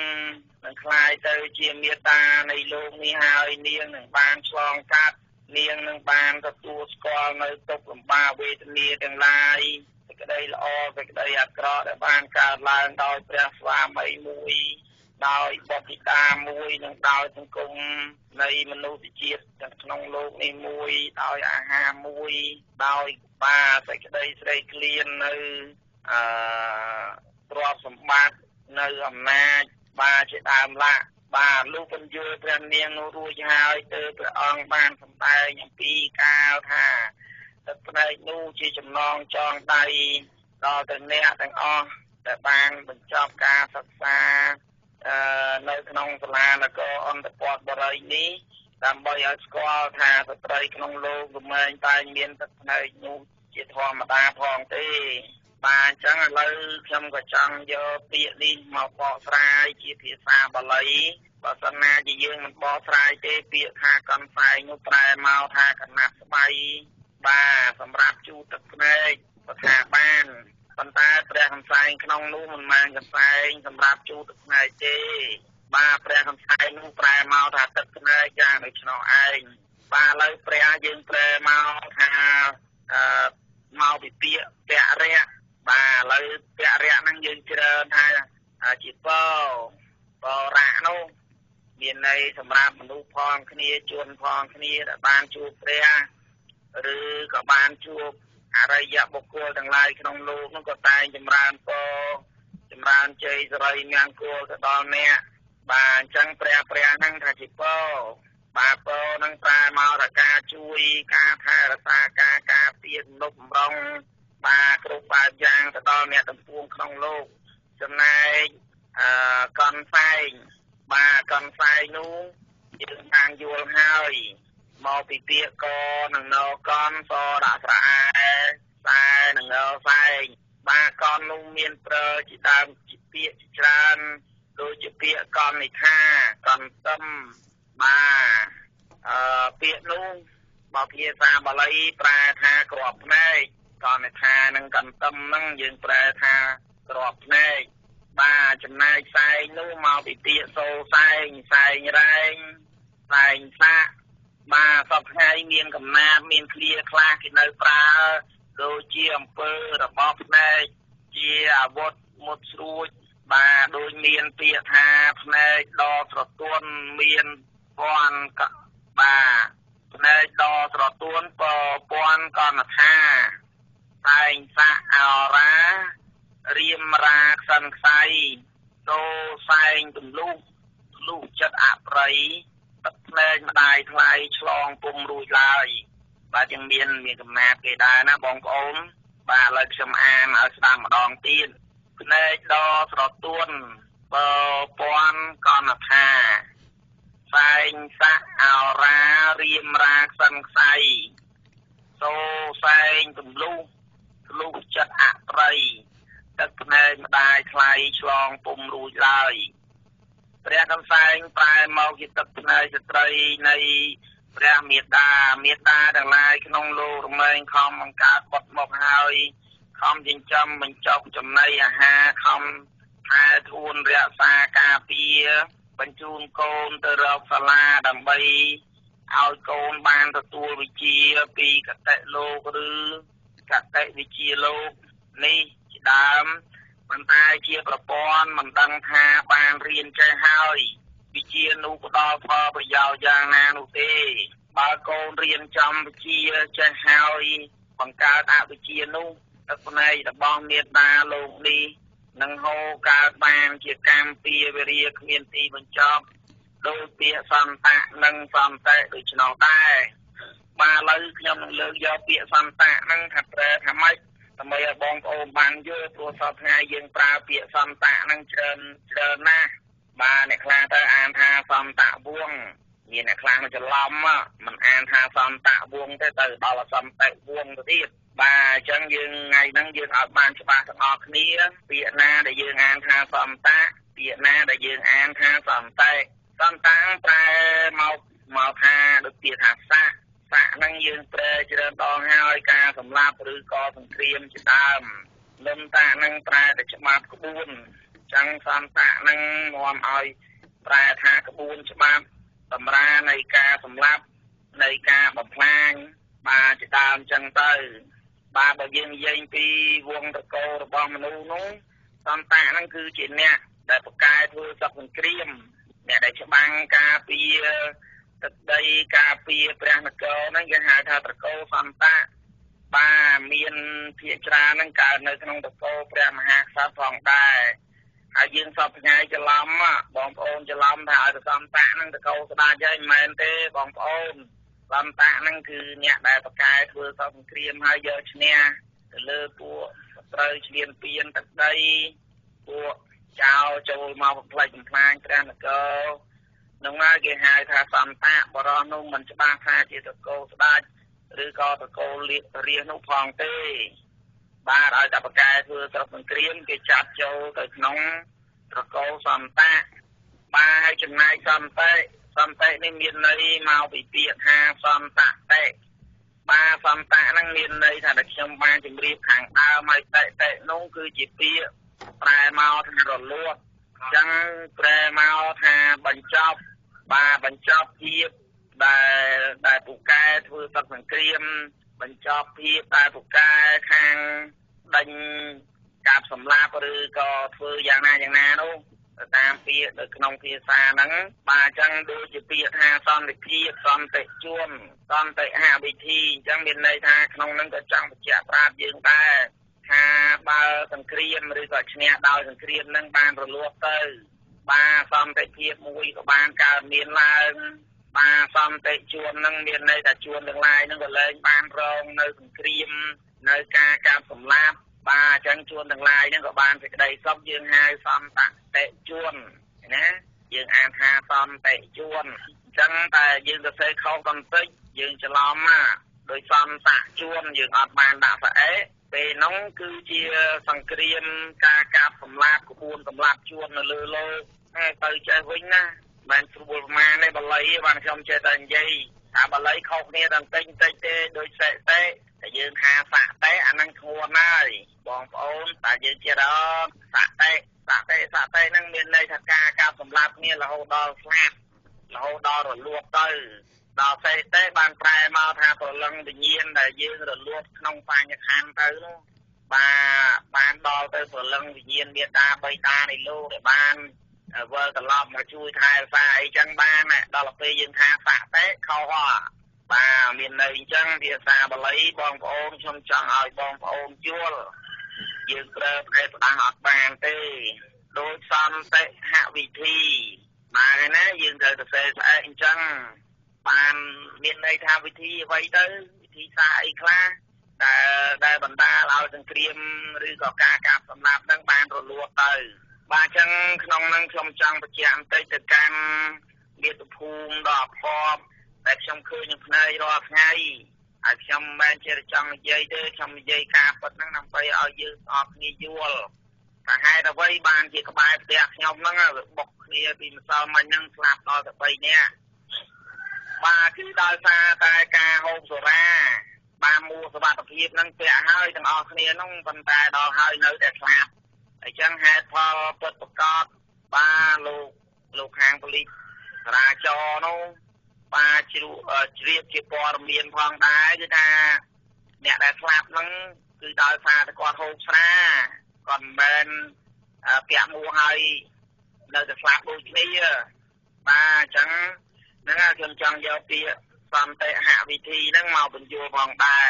នឹងក្លាយទៅជាមាតានៃលោកនេះហើយនាងនឹងបានឆ្លងកាត់នាងនឹងបានទទួលស្គាល់នៅទុក្ខលំបាកវេទនាទាំងឡាយសេចក្តីល្អសេចក្តីអាក្រក់ដែលបានកើតឡើងដោយព្រះស្វាមីមួយដោយបុព្វកាមួយនិងដោយសង្គមនៃមនុស្សជាតិក្នុងលោកនេះមួយដោយអាហារមួយដោយបាទសេចក្តីស្រេកឃ្លាននៅទ្រព្យសម្បត្តិនៅអំណាចបាទជាដើមឡាបាទលោកបញ្យល់ព្រះនាងនោះរួចហើយទើបព្រះអង្គបានសម្ដែងអំពីកាលថាទឹកភ្នែកនោះជាចំណងចងដៃដល់ទៅអ្នកទាំងអស់ដែលបានបញ្ចប់ការសិក្សានៅក្នុងសាលានគរអន្តរបរិយនេះដើម្បីឲ្យស្គាល់ថាស្ត្រីក្នុងលោករមែងតែមានទឹកភ្នែកនោះជាធម្មតាផងទេបាទអញ្ចឹងឥឡូវខ្ញុំក៏ចង់យកពាក្យនេះមកបកស្រាយជាភាសាបាលីបើសិនណាជាយើងមិនបកស្រាយទេពាក្យថាកំសែងនោះប្រែមកថាកណាត់ស្បៃបាទសម្រាប់ជូតទឹកភ្នែកក៏ថាបានប៉ុន្តែព្រះកំសែងក្នុងនោះមិនមែនកំសែងសម្រាប់ជូតទឹកភ្នែកទេបាទព្រះកំសែងនោះប្រែមកថាទឹកភ្នែកយ៉ាងដូច្នោះឯងបាទឥឡូវព្រះយើងប្រែមកថាមកពីពាក្យពរៈបាទឥឡូវពរៈហ្នឹងយើងច្រើនថាជាបរៈនោះមានន័យសម្រាប់មនុស្សផងគ្នាជនផងគ្នាដែលបានជួបព្រះឬក៏បានជួបអរិយបុគ្គលទាំងឡាយក្នុងលោកនោះក៏តែងចម្រើនពរចម្រើនជ័យសិរីមង្គលទៅដល់អ្នកបាទអញ្ចឹងព្រះហ្នឹងថាជាពរបាទពរហ្នឹងតែមកថាការជួយការថែរក្សាការពារមនុស្សបំរុងបាទគ្រប់បែបយ៉ាងទៅដល់អ្នកទាំងពួងក្នុងលោកចំណែកកនផ្សេងបាទកនផ្សេងនោះយើងបានយល់ហើយមកពីពាក្យកនិងណកនសដាក់ស្រែតែនិងផ្សេងបាទកននោះមានប្រើជាដើមជាពាក្យច្រើនដូចជាពាក្យកននិថាកនតឹមបាទពាក្យនោះមកភាសាបាលីប្រែថាក្របភ្នែក ក៏អ្នកថានឹងកន្តឹមហ្នឹងយើងប្រែថាក្របភ្នែកបាទចំណែកផ្សែងនោះមកពីពាក្យសូសែងផ្សែងរែងផ្សែងសាក់បាទសពថ្ងៃមានកំណាព្យមានឃ្លាខ្លះគេនៅប្រើដូចជាអំពើរបស់ភ្នែកជាអាវុធមុតស្រួចបាទដូចមានពាក្យថាភ្នែកដស្រទន់មានពាន់បាទភ្នែកដស្រទន់ពាន់កណ្ណថាតែងសាក់អរារៀមរាខ្សិនខ្សៃតោសែងទម្លុះចិត្តអប្រៃទឹកភ្នែកម្ដាយថ្លៃឆ្លងពុំរួចឡើយបាទยังមានកំណាព្យគេដែរណាបងប្អូនបាទឥឡូវខ្ញុំអានឲ្យស្ដាប់ម្ដងទៀតភ្នែកដស្រទន់ពាន់កណ្ណថាសែងសាក់អរារៀមរាខ្សិនខ្សៃតោសែងទម្លុះចិត្តអប្រៃទឹកភ្នែកម្ដាយថ្លៃឆ្លងពុំរួចឡើយព្រះកំសែងប្រែមកជាទឹកភ្នែកស្ត្រីនៃព្រះមេត្តាទាំងឡាយក្នុងលោករមែងខំបង្កើតបុត្រមកហើយខំចិញ្ចឹមបញ្ចុកចំណីអាហារខំថែធួនរក្សាការពារបញ្ជូនកូនទៅរកសាលាដើម្បីឲ្យកូនបានទទួលវិជ្ជាពីកតេលោកឬកតេវិជ្ជាលោកនេះជាដើមប៉ុន្តែជាប្រព័ន្ធមិនដឹងថាបានរៀនចេះហើយវិជ្ជានោះផ្ដល់ផលប្រយោជន៍យ៉ាងណានោះទេបើកូនរៀនចំវិជ្ជាចេះហើយបង្កើតអវិជ្ជានោះទឹកភ្នែករបស់មេត្តាលោកនេះនឹងហូរកើតបានជាកម្មពីវិរិយគ្មានទីបញ្ចប់ដោយពាក្យសន្តៈនិងសន្តិដូច្នោះដែរបាទឥឡូវខ្ញុំនឹងលើកយកពាក្យសន្តៈហ្នឹងថាប្រែថាម៉េចដើម្បីឲ្យបងប្អូនបានយល់ព្រោះសពថ្ងៃយើងប្រើពាក្យសន្តៈហ្នឹងច្រើនណាស់បាទអ្នកខ្លះទៅអានថាសន្តៈវងមានអ្នកខ្លះច្រឡំមិនអានថាសន្តៈវងទេទៅដល់សន្តៈវងទៅទៀតបាទអញ្ចឹងយើងថ្ងៃហ្នឹងយើងឲ្យបានច្បាស់ទាំងអស់គ្នាពាក្យណាដែលយើងអានថាសន្តៈពាក្យណាដែលយើងអានថាសន្តៈប្រែមកថាដូចពាក្យថាសាក់ហ្នឹងយើងប្រែច្រើនដងហើយការសម្លាប់ឬក៏សង្គ្រាមជាដើមលំតាហ្នឹងប្រែតែច្បាប់ក្បួនចឹងសន្តៈហ្នឹងនាំឲ្យប្រែថាក្បួនច្បាប់តម្រានៃការសម្លាប់នៃការបំផ្លាញបាទជាដើមចឹងទៅបាទបើយើងនិយាយពីវងតកោរបស់មនុស្សនោះសន្តៈហ្នឹងគឺជាអ្នកដែលប្រកែកធ្វើសឹកសង្គ្រាមអ្នកដែលច្បាំងការពារទឹកដីការពារព្រះនគរហ្នឹងគេហៅថាតកោសន្តៈបាទមានភាគច្រើនហ្នឹងកើតនៅក្នុងតកោព្រះមហាក្សត្រផងដែរហើយយើងសពថ្ងៃច្រឡំបងប្អូនច្រឡំថាឲ្យសន្តៈហ្នឹងតកោស្ដាច់ហើយមិនមែនទេបងប្អូនសន្តៈហ្នឹងគឺអ្នកដែលប្រកែកធ្វើសឹកសង្គ្រាមហើយយកឈ្នះទៅលើពួកត្រូវឈ្លានពានទឹកដីពួកចៅចូលមកបំផ្លិចបំផ្លាញព្រះនគរនោះហើយគេហៅថាសន្តៈបរោះនោះមិនច្បាស់ថាជាតកោស្ដាច់ឬក៏តកោរាជនោះផងទេបាទឲ្យតែប្រកែកធ្វើសឹកសង្គ្រាមគេចាត់ចូលទៅក្នុងតកោសន្តៈបាទហើយចំណែកសន្តិនេះមានន័យមកពីពាក្យថាសន្តៈតេបាទសន្តៈហ្នឹងមានន័យថាដែលខ្ញុំបានជម្រាបខាងដើមហើយតេនោះគឺជាពាក្យប្រែមកថារលត់អញ្ចឹងប្រែមកថាបញ្ចប់បាទបញ្ចប់ភាពដែលពូកែធ្វើសឹកសង្គ្រាមបញ្ចប់ភាពដែលពូកែខាងដេញកាប់សម្លាប់ឬក៏ធ្វើយ៉ាងណានោះតាមពាក្យនៅក្នុងភាសាហ្នឹងបាទអញ្ចឹងដូចជាពាក្យថាសន្តិភាពសន្តិជនសន្តិហវិធីអញ្ចឹងមានន័យថាក្នុងហ្នឹងក៏ចង់បញ្ជាក់ប្រាប់យើងដែរថាបើសង្គ្រាមឬក៏ឈ្នះដោយសង្គ្រាមហ្នឹងបានរលត់ទៅបាទសន្តិភាពមួយក៏បានកើតមានឡើងបាទសន្តិជនហ្នឹងមានន័យថាជួនទាំងឡាយហ្នឹងក៏លែងបានរងនៅសង្គ្រាមនៅការកាប់សម្លាប់បាទអញ្ចឹងជួនទាំងឡាយហ្នឹងក៏បានសេចក្តីសុខយើងហៅសន្តតិជនណាយើងអានថាសន្តិជនអញ្ចឹងតែយើងសរសេរខុសបន្តិចយើងច្រឡំដោយសន្តជនយើងអត់បានដាក់ស្អេពេលហ្នឹងគឺជាសង្គ្រាមការកាប់សម្លាប់ក្បួនសម្លាប់ជួននៅលើលោកទៅចេះវិញណាបានស្រួលប្រមាណទេបាលីបានខ្ញុំចេះតែនិយាយថាបាលីខុសគ្នាតែបន្តិចទេដោយសេ តែយើងថាសាក់តេអានឹងធ្ងន់ហើយបងប្អូនតែយើងជិះដល់សាក់តេហ្នឹងមានន័យថាការសម្លាប់គ្នារហូតដល់ស្លាប់រហូតដល់រលួតទៅដល់សេតេបានប្រែមកថាព្រលឹងវិញ្ញាណដែលយើងរលួតក្នុងបញ្ញខណ្ឌទៅនោះបានដល់ទៅព្រលឹងវិញ្ញាណមេត្តាបៃតានៃលោកដែលបានវិលត្រឡប់មកជួយថែរក្សាអីចឹងបានដល់ពេលយើងថាសាក់តេខុសបាទមានន័យអញ្ចឹងភាសាបាលីបងប្អូនខ្ញុំចង់ឲ្យបងប្អូនយល់យើងប្រើប្រែផ្ដាស់អត់បានទេដោយសន្តិហវិធីបាទណាយើងត្រូវទៅសេស្អែកអញ្ចឹងបានមានន័យថាវិធីអ្វីទៅវិធីសាស្ត្រអីខ្លះដែលបណ្ដាលឲ្យសង្គ្រាមឬក៏ការកាប់សម្លាប់នឹងបានរលួតទៅបាទអញ្ចឹងក្នុងនឹងខ្ញុំចង់បញ្ជាក់បន្តិចទៅកាន់មាតុភូមិដ៏អភ័ព្វតែខ្ញុំឃើញនឹងភ្នែករាល់ថ្ងៃហើយខ្ញុំមិនមែនជាចង់និយាយទេខ្ញុំនិយាយការពិតហ្នឹងដើម្បីឲ្យយើងអស់គ្នាយល់តែហេតុអ្វីបានជាក្បែរផ្ទះខ្ញុំហ្នឹងវាបុកគ្នាពីម្សិលមិញហ្នឹងស្លាប់ដល់តែ3នាក់បាទគឺដោយសារតែការហូបសូរ៉ាបានមួសុវត្ថិភាពហ្នឹងពាក់ហើយទាំងអស់គ្នាហ្នឹងប៉ុន្តែដល់ហើយនៅតែស្លាប់អញ្ចឹងហេតុផលពិតប្រកបបាទលោកខាងប៉ូលីសចរាចរណ៍នោះបាទជ្រាបជាព័ត៌មានផងដែរគឺថាអ្នកដែលស្លាប់ហ្នឹងគឺដោយសារតែគាត់ហូបស្រាគាត់មិនមែនពាក់មួហើយនៅតែស្លាប់ដូចគ្នាបាទអញ្ចឹងហ្នឹងខ្ញុំចង់យកពាក្យសន្តិហវិធីហ្នឹងមកបញ្យល់ផងដែរ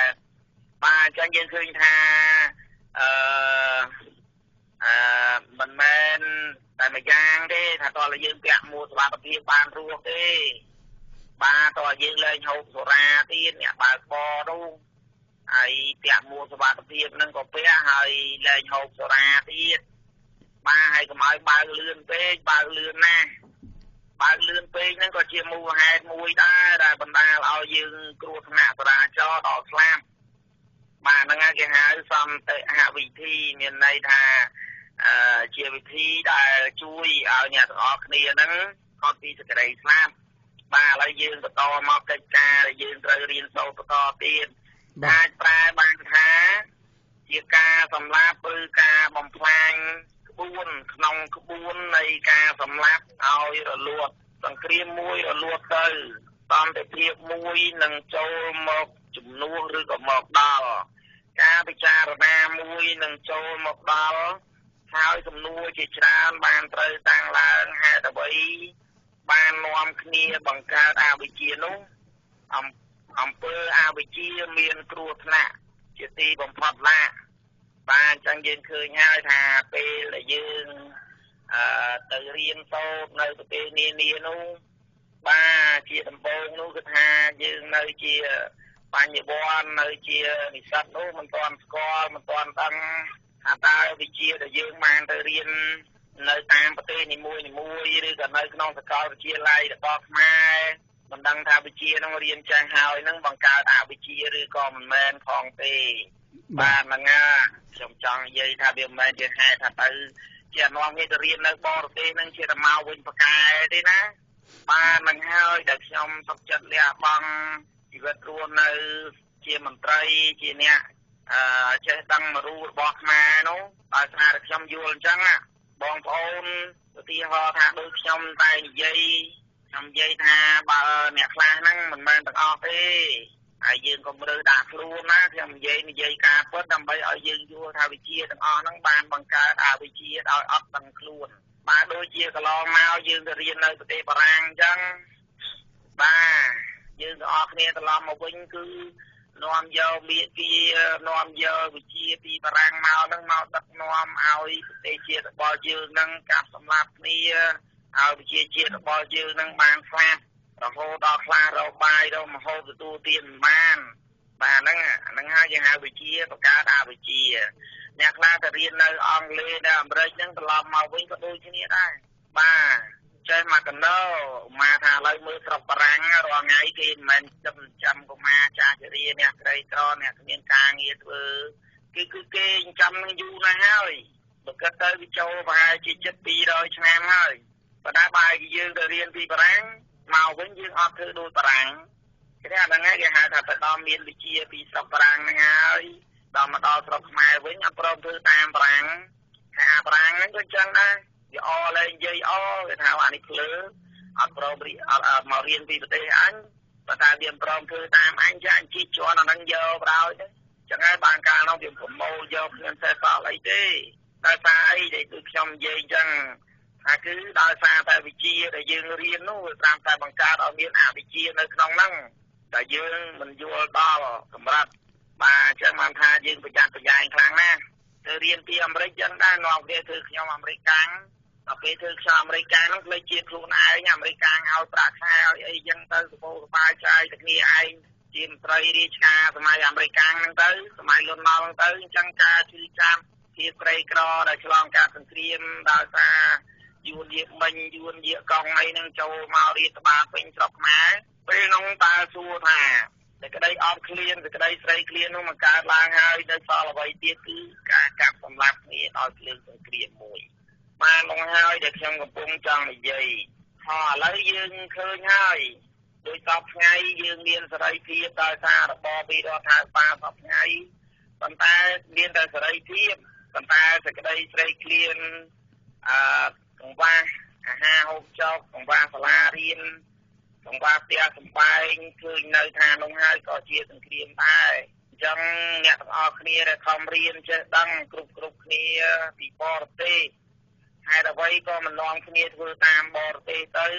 បាទអញ្ចឹងយើងឃើញថាមិនមែនតែម្យ៉ាងទេថាតើយើងពាក់មួសុវត្ថិភាពបានរស់ទេបាទតើយើងលែងហូបសូរ៉ាទៀតអ្នកបើកបរនោះហើយពាក់មួសុវត្ថិភាពហ្នឹងក៏ពាក់ហើយលែងហូបសូរ៉ាទៀតបាទហើយកុំឲ្យបើកលឿនពេកបើកលឿនណាស់បើកលឿនពេកហ្នឹងក៏ជាមូលហេតុមួយដែរដែលបណ្ដាលឲ្យយើងគ្រោះថ្នាក់ចរាចរណ៍ដល់ស្លាប់បាទហ្នឹងគេហៅសន្តិហវិធីមានន័យថាជាវិធីដែលជួយឲ្យអ្នកទាំងអស់គ្នាហ្នឹងខុសពីសេចក្តីស្លាប់បាទឥឡូវយើងបន្តមកកិច្ចការដែលយើងត្រូវរៀនសូត្របន្តទៀតអាចប្រែបានថាជាការសម្លាប់ឬការបំផ្លាញក្បួនក្នុងក្បួននៃការសម្លាប់ឲ្យរលួតសង្គ្រាមមួយរលួតទៅសន្តិភាពមួយនឹងចូលមកជំនួសឬក៏មកដល់ការពិចារណាមួយនឹងចូលមកដល់ហើយសំណួរជាច្រើនបានត្រូវតាំងឡើងហេតុអ្វីបាននាំគ្នាបង្កើតអវិជ្ជានោះអំពើអវិជ្ជាមានគ្រោះថ្នាក់ជាទីបំផុតណាស់បាទអញ្ចឹងយើងឃើញហើយថាពេលដែលយើងទៅរៀនសូត្រនៅប្រទេសនានានោះបាទជាដំបូងនោះគឺថាយើងនៅជាបញ្ញវន្តនៅជានិស្សិតនោះមិនទាន់ស្គាល់មិនទាន់ដឹងថាតើវិជ្ជាដែលយើងបានទៅរៀននៅតាមប្រទេសនីមួយឬក៏នៅក្នុងសាកលវិទ្យាល័យរបស់ខ្មែរមិនដឹងថាវិជ្ជានឹងរៀនចេះហើយនឹងបង្កើតអវិជ្ជាឬក៏មិនមែនផងទេបាទហ្នឹងខ្ញុំចង់និយាយថាវាមិនមែនជាហេតុថាទៅជានាំគ្នាទៅរៀននៅបរទេសនឹងជាតែមកវិញប្រកែទេណាបាទហ្នឹងហើយដែលខ្ញុំសុខចិត្តលះបង់ជីវិតរស់នៅជាមន្ត្រីជាអ្នកចេះដឹងមរូរបស់ខ្មែរនោះដោយសារតែខ្ញុំយល់អញ្ចឹងបងប្អូនឧទាហរណ៍ថាដូចខ្ញុំតែនិយាយថាបើអ្នកខ្លះហ្នឹងមិនមែនទាំងអស់ទេហើយយើងកុំរើសដាក់ខ្លួនណាខ្ញុំនិយាយការពិតដើម្បីឲ្យយើងយល់ថាវិជាទាំងអស់ហ្នឹងបានបង្កើតអវិជ្ជាដោយអត់ដឹងខ្លួនបាទដូចជាកន្លងមកយើងទៅរៀននៅប្រទេសបារាំងអញ្ចឹងបាទយើងទាំងអស់គ្នាត្រឡប់មកវិញគឺនាំយកមេគានាំយកវិជាពីបារាំងមកហ្នឹងមកដឹកនាំឲ្យប្រទេសជាតិរបស់យើងហ្នឹងកាប់សម្លាប់គ្នាឲ្យប្រជាជាតិរបស់យើងហ្នឹងបានស្លាប់រហូតដល់ខ្លះរកបាយរកមហូបទទួលទានបានបាទហ្នឹងហើយគេហៅវិជាបង្កើតអវិជ្ជាអ្នកខ្លះទៅរៀននៅអង់គ្លេសនៅអាមេរិកហ្នឹងត្រឡប់មកវិញក៏ដូចគ្នាដែរបាទចេះមកកណ្ដោមកថាឥឡូវមើលស្រុកបារាំងរាល់ថ្ងៃគេមិនមែនចាំកុមារចាស់ជរាអ្នកក្រីក្រអ្នកគ្មានការងារធ្វើគឺគេចិញ្ចឹមនឹងយូរណាស់ហើយបើគិតទៅវាចូលប្រហែលជា7-200ឆ្នាំហើយប៉ុន្តែបើយើងទៅរៀនពីបារាំងមកវិញយើងអត់ធ្វើដូចបារាំង គេថាហ្នឹងហើយគេហៅថាទៅដល់មានវិជាពីស្រុកប្រាំងហ្នឹងហើយដល់មកដល់ស្រុកខ្មែរវិញអត់ព្រមធ្វើតាមប្រាំងថាប្រាំងហ្នឹងក៏ចឹងដែរវាអលែងនិយាយអគេថាអានេះភ្លើអត់ព្រមអត់មករៀនពីប្រទេសអញបើតែវាព្រមធ្វើតាមអញចាអញជិះជាន់អាហ្នឹងយកបដ ாய் ទៅចឹងហើយបានកាលនោះវាប្រមូលយកគ្មានសេះសល់អីទេតែសារអីដែលដូចខ្ញុំនិយាយចឹងថាគឺដោយសារតែវិជាដែលយើងរៀននោះវាតាមតែបង្កើតឲ្យមានអវិជ្ជានៅក្នុងហ្នឹងតែយើងមិនយល់ដល់កម្រិតបាទចឹងបានថាយើងប្រយ័ត្នប្រយែងខ្លាំងណាស់ទៅរៀនពីអាមេរិកចឹងដែរនាំគ្នាធ្វើខ្ញុំអាមេរិកកាំងដល់ពេលធ្វើខ្ញុំអាមេរិកកាំងនោះលើជាខ្លួនឯងអាមេរិកកាំងឲ្យប្រាក់ខែឲ្យអីចឹងទៅសបោសបាយចាយតែគ្នាឯងជាមន្ត្រីរាជការសម័យអាមេរិកកាំងហ្នឹងទៅសម័យលន់នល់ហ្នឹងទៅអញ្ចឹងការជឿចាំជាក្រីក្រដែលឆ្លងការសង្គ្រាមដោយសារយួនយាមិញយួនយាកង់អីហ្នឹងចូលមករៀបត្បាពេញស្រុកខ្មែរពេលនោះតើសួរថាតែក្តីអត់ឃ្លានតែក្តីស្រីឃ្លាននោះមកកើតឡើងហើយនៅសល់អ្វីទៀតគឺការកាប់សម្លាប់គ្នាដោយភ្លើងសង្គ្រាមមួយបានមកហើយដែលខ្ញុំកំពុងចង់និយាយឥឡូវយើងឃើញហើយដោយសពថ្ងៃយើងមានសេរីភាពដោយសាររបបពីរដ្ឋាភិបាលសពថ្ងៃប៉ុន្តែមានតែសេរីភាពប៉ុន្តែសេចក្តីស្រីឃ្លានកង្វះអាហារហូបចុកកង្វះសាលារៀនកង្វះផ្ទះសម្បែងឃើញនៅថានោះហើយក៏ជាសង្គ្រាមដែរអញ្ចឹងអ្នកទាំងអស់គ្នាដែលខំរៀនចេះដឹងគ្រប់គ្នាពីបរទេសហើយអ្វីក៏មិននាំគ្នាធ្វើតាមបរទេសទៅ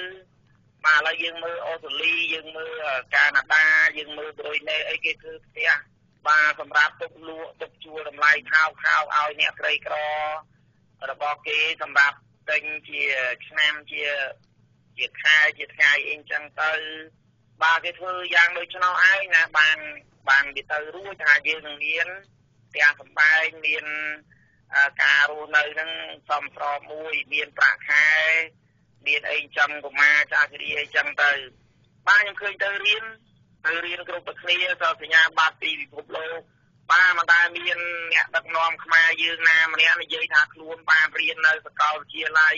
បាទឥឡូវយើងមើលអូស្ត្រាលីយើងមើលកាណាដាយើងមើលប្រទេសនេះអីគេធ្វើផ្ទះបាទសម្រាប់ទុកលក់ទុកជួលតម្លៃថោកឲ្យអ្នកក្រីក្ររបស់គេសម្រាប់ទិញជាឆ្នាំជាខែជាថ្ងៃអីចឹងទៅបាទគេធ្វើយ៉ាងដូចឆ្នោឯងណាបានវាទៅរួចថាយើងនឹងមានផ្ទះសម្បែងមានការរស់នៅនឹងសមស្របមួយមានប្រាក់ខែមានអីចំកុមារចាស់គ្រាអីចឹងទៅបាទខ្ញុំឃើញទៅរៀនគ្រប់ប្រគ្នាសសញ្ញាបត្រពីពិភពលោកបាទមិនដែលមានអ្នកដឹកនាំខ្មែរយើងណាម្នាក់និយាយថាខ្លួនបានរៀននៅសាកលវិទ្យាល័យ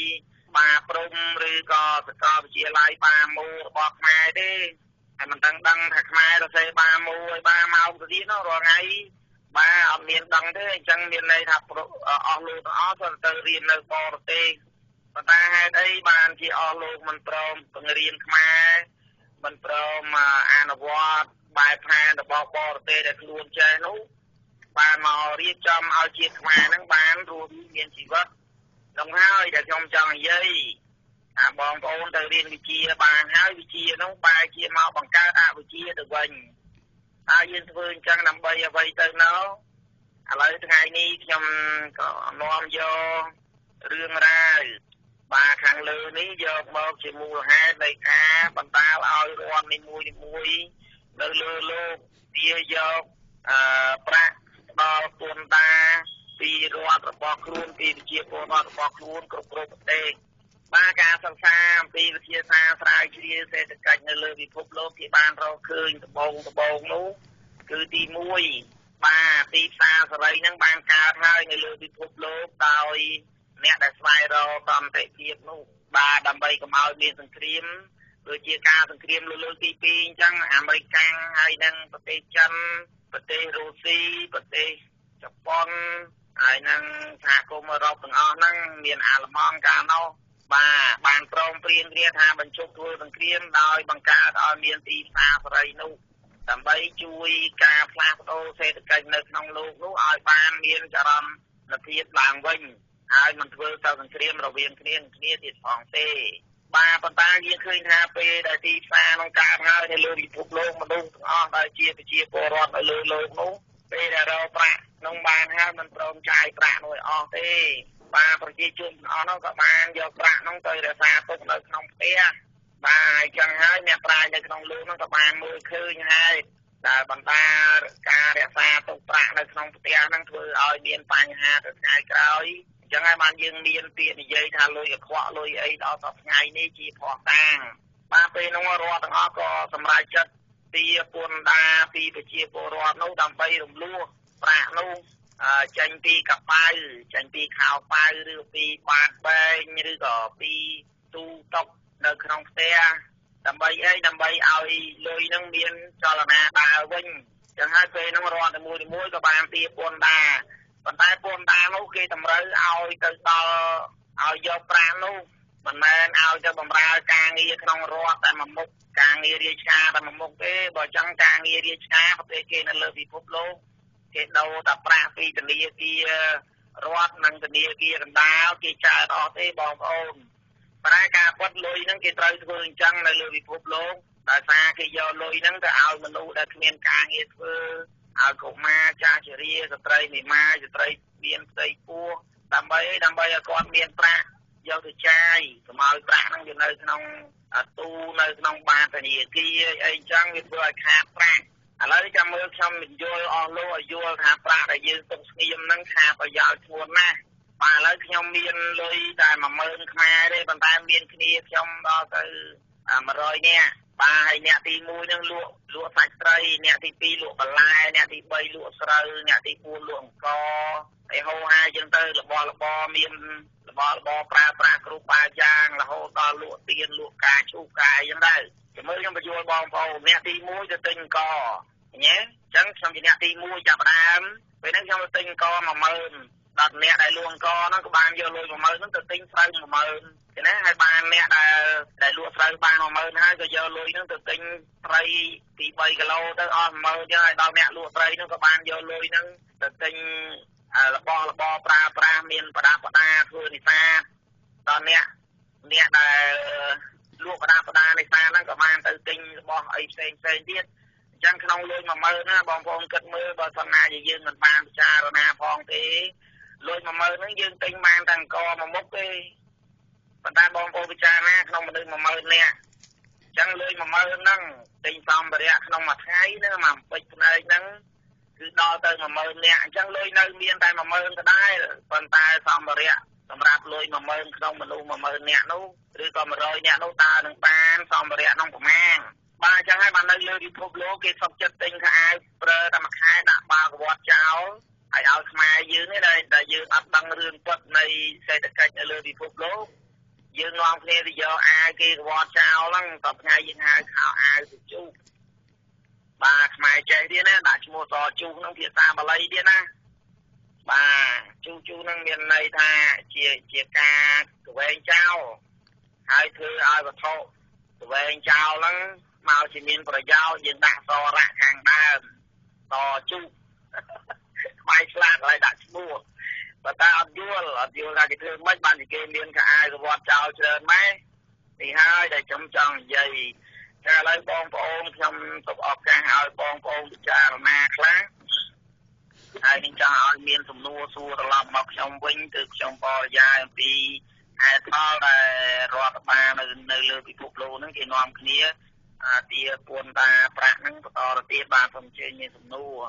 បាព្រំឬក៏សាកលវិទ្យាល័យបាមូរបស់ខ្មែរទេហើយមិនដឹងថាខ្មែររសេបាមូឲ្យបាមកទៅទៀតនោះរាល់ថ្ងៃបាទអត់មានដឹងទេអញ្ចឹងមានន័យថាអស់លោកទាំងអស់ទៅរៀននៅបរទេសប៉ុន្តែហេតុអីបានជាអស់លោកមិនព្រមបង្រៀនខ្មែរមិនព្រមអនុវត្តបែបផែនរបស់បរទេសដែលខ្លួនចេះនោះបានមករៀបចំឲ្យជាតិខ្មែរហ្នឹងបានរស់មានជីវិតដល់ហើយដែលខ្ញុំចង់និយាយបងប្អូនទៅរៀនវិជ្ជាបានហើយវិជ្ជានោះបែរជាមកបង្កើតអវិជ្ជាទៅវិញតើយើងធ្វើអញ្ចឹងដើម្បីអ្វីទៅណោឥឡូវថ្ងៃនេះខ្ញុំក៏នាំយករឿងរ៉ាវបាទខាងលើនេះយកមកជាមូលហេតុនៃការបន្តើឲ្យរដ្ឋនីមួយនៅលើលោកវាយកប្រាក់ដល់ពន្ធដារពីរដ្ឋរបស់ខ្លួនពីប្រជាពលរដ្ឋរបស់ខ្លួនគ្រប់ប្រទេសបាទការសិក្សាអំពីវិទ្យាសាស្ត្រស្រាវជ្រាវសេដ្ឋកិច្ចនៅលើពិភពលោកគេបានរកឃើញដំបូងនោះគឺទី1បាទទីផ្សារសេរីហ្នឹងបានកើតហើយនៅលើពិភពលោកដោយអ្នកដែលស្វែងរកសន្តិភាពនោះបាទដើម្បីកុំឲ្យមានសង្គ្រាមដូចជាការសង្គ្រាមលើកទី2អញ្ចឹងអាមេរិកកាំងហើយនឹងប្រទេសចិនប្រទេសរុស្ស៊ីប្រទេសជប៉ុនហើយនឹងសហគមន៍អឺរ៉ុបទាំងអស់ហ្នឹងមានអាល្លឺម៉ង់កាលនោះបាទបានព្រមព្រៀងគ្នាថាបញ្ឈប់ធ្វើសង្គ្រាមដោយបង្កើតឲ្យមានទីផ្សារសេរីនោះដើម្បីជួយការផ្លាស់ប្ដូរសេដ្ឋកិច្ចនៅក្នុងលោកនោះឲ្យបានមានចរន្តភាពឡើងវិញហើយមិនធ្វើទៅសង្គ្រាមរវាងគ្នាទៀតផងទេបាទប៉ុន្តែយើងឃើញថាពេលដែលទីផ្សារក្នុងការហើយនៅលើពិភពលោកមនុស្សទាំងអស់ដែលជាប្រជាពលរដ្ឋនៅលើលោកនោះពេលដែលរកប្រាក់ក្នុងបានហើយមិនព្រមចាយប្រាក់នោះឲ្យអស់ទេបាទប្រជាជនទាំងអស់នោះក៏បានយកប្រាក់នោះទៅរក្សាទុកនៅក្នុងផ្ទះបាទអញ្ចឹងហើយអ្នកប្រាជ្ញនៅក្នុងលោកនោះក៏បានមើលឃើញហើយដែលបណ្ដាការរក្សាទុកប្រាក់នៅក្នុងផ្ទះហ្នឹងធ្វើឲ្យមានបញ្ហាទៅថ្ងៃក្រោយអញ្ចឹងហើយបានយើងមានពាក្យនិយាយថាលុយកខ្វក់លុយអីដល់ដល់ថ្ងៃនេះជាភ័ស្តុតាងបាទពេលនោះរដ្ឋទាំងអស់ក៏សម្រេចចិត្តពីពន្ធដារពីប្រជាពលរដ្ឋនោះដើម្បីរំលោះប្រាក់នោះចេញពីកប៉ៅចេញពីខោប៉ៅឬពីបាតបែងឬក៏ពីទូតុកនៅក្នុងផ្ទះ ដើម្បីឲ្យលុយនឹងមានចលនាដើរវិញចឹងហើយពេលហ្នឹងរាល់តែមួយក៏បានទាពន្ធដែរប៉ុន្តែពន្ធដែរនោះគេតម្រូវឲ្យទៅដល់ឲ្យយកប្រាក់នោះមិនមែនឲ្យទៅបម្រើការងារក្នុងរដ្ឋតែមួយមុខការងាររាជការតែមួយមុខទេបើចឹងការងាររាជការប្រទេសគេនៅលើពិភពលោកគេដូរតែប្រាក់ពីធនាគាររដ្ឋនិងធនាគារកណ្ដាលគេចែកអស់ទេបងប្អូនប៉ុន្តែការពិតលុយហ្នឹងគេត្រូវធ្វើអញ្ចឹងនៅលើពិភពលោកដោយសារគេយកលុយហ្នឹងទៅឲ្យមនុស្សដែលគ្មានការងារធ្វើឲ្យកុមារចាស់ជរាស្ត្រីមេម៉ាយស្ត្រីមានផ្ទៃពោះដើម្បីឲ្យគាត់មានប្រាក់យកទៅចាយកុំឲ្យប្រាក់ហ្នឹងវានៅក្នុងទូនៅក្នុងបាតធនាគារអីចឹងវាធ្វើឲ្យខាតប្រាក់ឥឡូវចាំមើលខ្ញុំបញ្យល់អស់លោកឲ្យយល់ថាប្រាក់ដែលយើងទុកស្ងៀមហ្នឹងខាតប្រយោជន៍ធ្ងន់ណាស់បាទឥឡូវខ្ញុំមានលុយតែ10000ខ្មែរទេប៉ុន្តែមានគ្នាខ្ញុំដល់ទៅ100នាក់បាទហើយអ្នកទី1ហ្នឹងលក់សាច់ត្រីអ្នកទី2លក់បន្លែអ្នកទី3លក់ស្រូវអ្នកទី4លក់អង្ករហើយហូរហាចឹងទៅរបស់មានរបស់ប្រើប្រាស់គ្រប់បែបយ៉ាងរហូតដល់លក់ទៀនលក់ការឈូសកាយចឹងដែរចាំមើលខ្ញុំបញ្យល់បងប្អូនអ្នកទី1ទៅទិញអង្ករញ៉េចឹងខ្ញុំជាអ្នកទី1ចាប់ដើមពេលហ្នឹងខ្ញុំទៅទិញអង្ករ10000ដល់អ្នកដែលលក់អង្ករហ្នឹងក៏បានយកលុយ10000ហ្នឹងទៅទិញស្រូវ10000ទេណាហើយបានអ្នកដែលលក់ស្រូវបាន10000ហើយក៏យកលុយហ្នឹងទៅទិញត្រីពី3គីឡូទៅអស់10000ចឹងហើយដល់អ្នកលក់ត្រីហ្នឹងក៏បានយកលុយហ្នឹងទៅទិញរបស់ប្រើប្រាស់មានប្រដាប់ប្រដាធ្វើនេសាទដល់អ្នកដែលលក់ប្រដាប់ប្រដានេសាទហ្នឹងក៏បានទៅទិញរបស់អីផ្សេងទៀតអញ្ចឹងក្នុងលុយ10000ណាបងប្អូនគិតមើលបើសិនណាយើងមិនបានពិចារណាផងទេលុយ10000ហ្នឹងយើងទិញបានតែអង្គមួយមុខទេប៉ុន្តែបងប្អូនពិចារណាក្នុងមនុស្ស10000នាក់អញ្ចឹងលុយ10000ហ្នឹងទិញសម្ភារៈក្នុងមួយថ្ងៃហ្នឹងមកពេជ្រភ្នែកហ្នឹងគឺដល់ទៅ10000នាក់អញ្ចឹងលុយនៅមានតែ10000ដដែលប៉ុន្តែសម្ភារៈសម្រាប់លុយ10000ក្នុងមនុស្ស10000នាក់នោះឬក៏100នាក់នោះតើនឹងបានសម្ភារៈនោះប្រមាណបាទអញ្ចឹងហើយបាននៅលើពិភពលោកគេសុខចិត្តទិញខោអាវប្រើតែមួយខែដាក់បាល់កវ៉ាត់ចោលហើយឲ្យខ្មែរយើងនេះដែលយើងអត់ដឹងរឿងពិតនៃសេដ្ឋកិច្ចនៅលើពិភពលោកយើងនាំគ្នាទៅយកអាវគេកវ៉ាត់ចោលហ្នឹងតបថ្ងៃយើងហៅខោអាវទៅជូបបាទខ្មែរចេះទៀតណាដាក់ឈ្មោះតជូបហ្នឹងភាសាបាលីទៀតណាបាទជូហ្នឹងមានន័យថាជាការកវែងចោលហើយធ្វើឲ្យវត្ថុកវែងចោលហ្នឹងមកជាមានប្រយោជន៍យើងដាក់សរៈខាងដើមតជូបបាយឆ្លាតហើយដាក់ឈ្មោះបើតែអត់យល់ថាគេធ្វើម៉េចបានគេមានខោអាវកវ៉ាត់ចោលច្រើនម៉េចនេះហើយដែលខ្ញុំចង់និយាយតែឥឡូវបងប្អូនខ្ញុំទុកឱកាសឲ្យបងប្អូនពិចារណាខ្លះហើយនឹងចង់ឲ្យមានសំណួរសួរត្រឡប់មកខ្ញុំវិញគឺខ្ញុំបរិយាយអំពីហេតុផលដែលរដ្ឋបាលនៅលើពិភពលោកហ្នឹងគេនាំគ្នាទាពន្ធតាប្រាក់ហ្នឹងបន្តទៅទៀតបាទសូមអញ្ជើញមានសំណួរ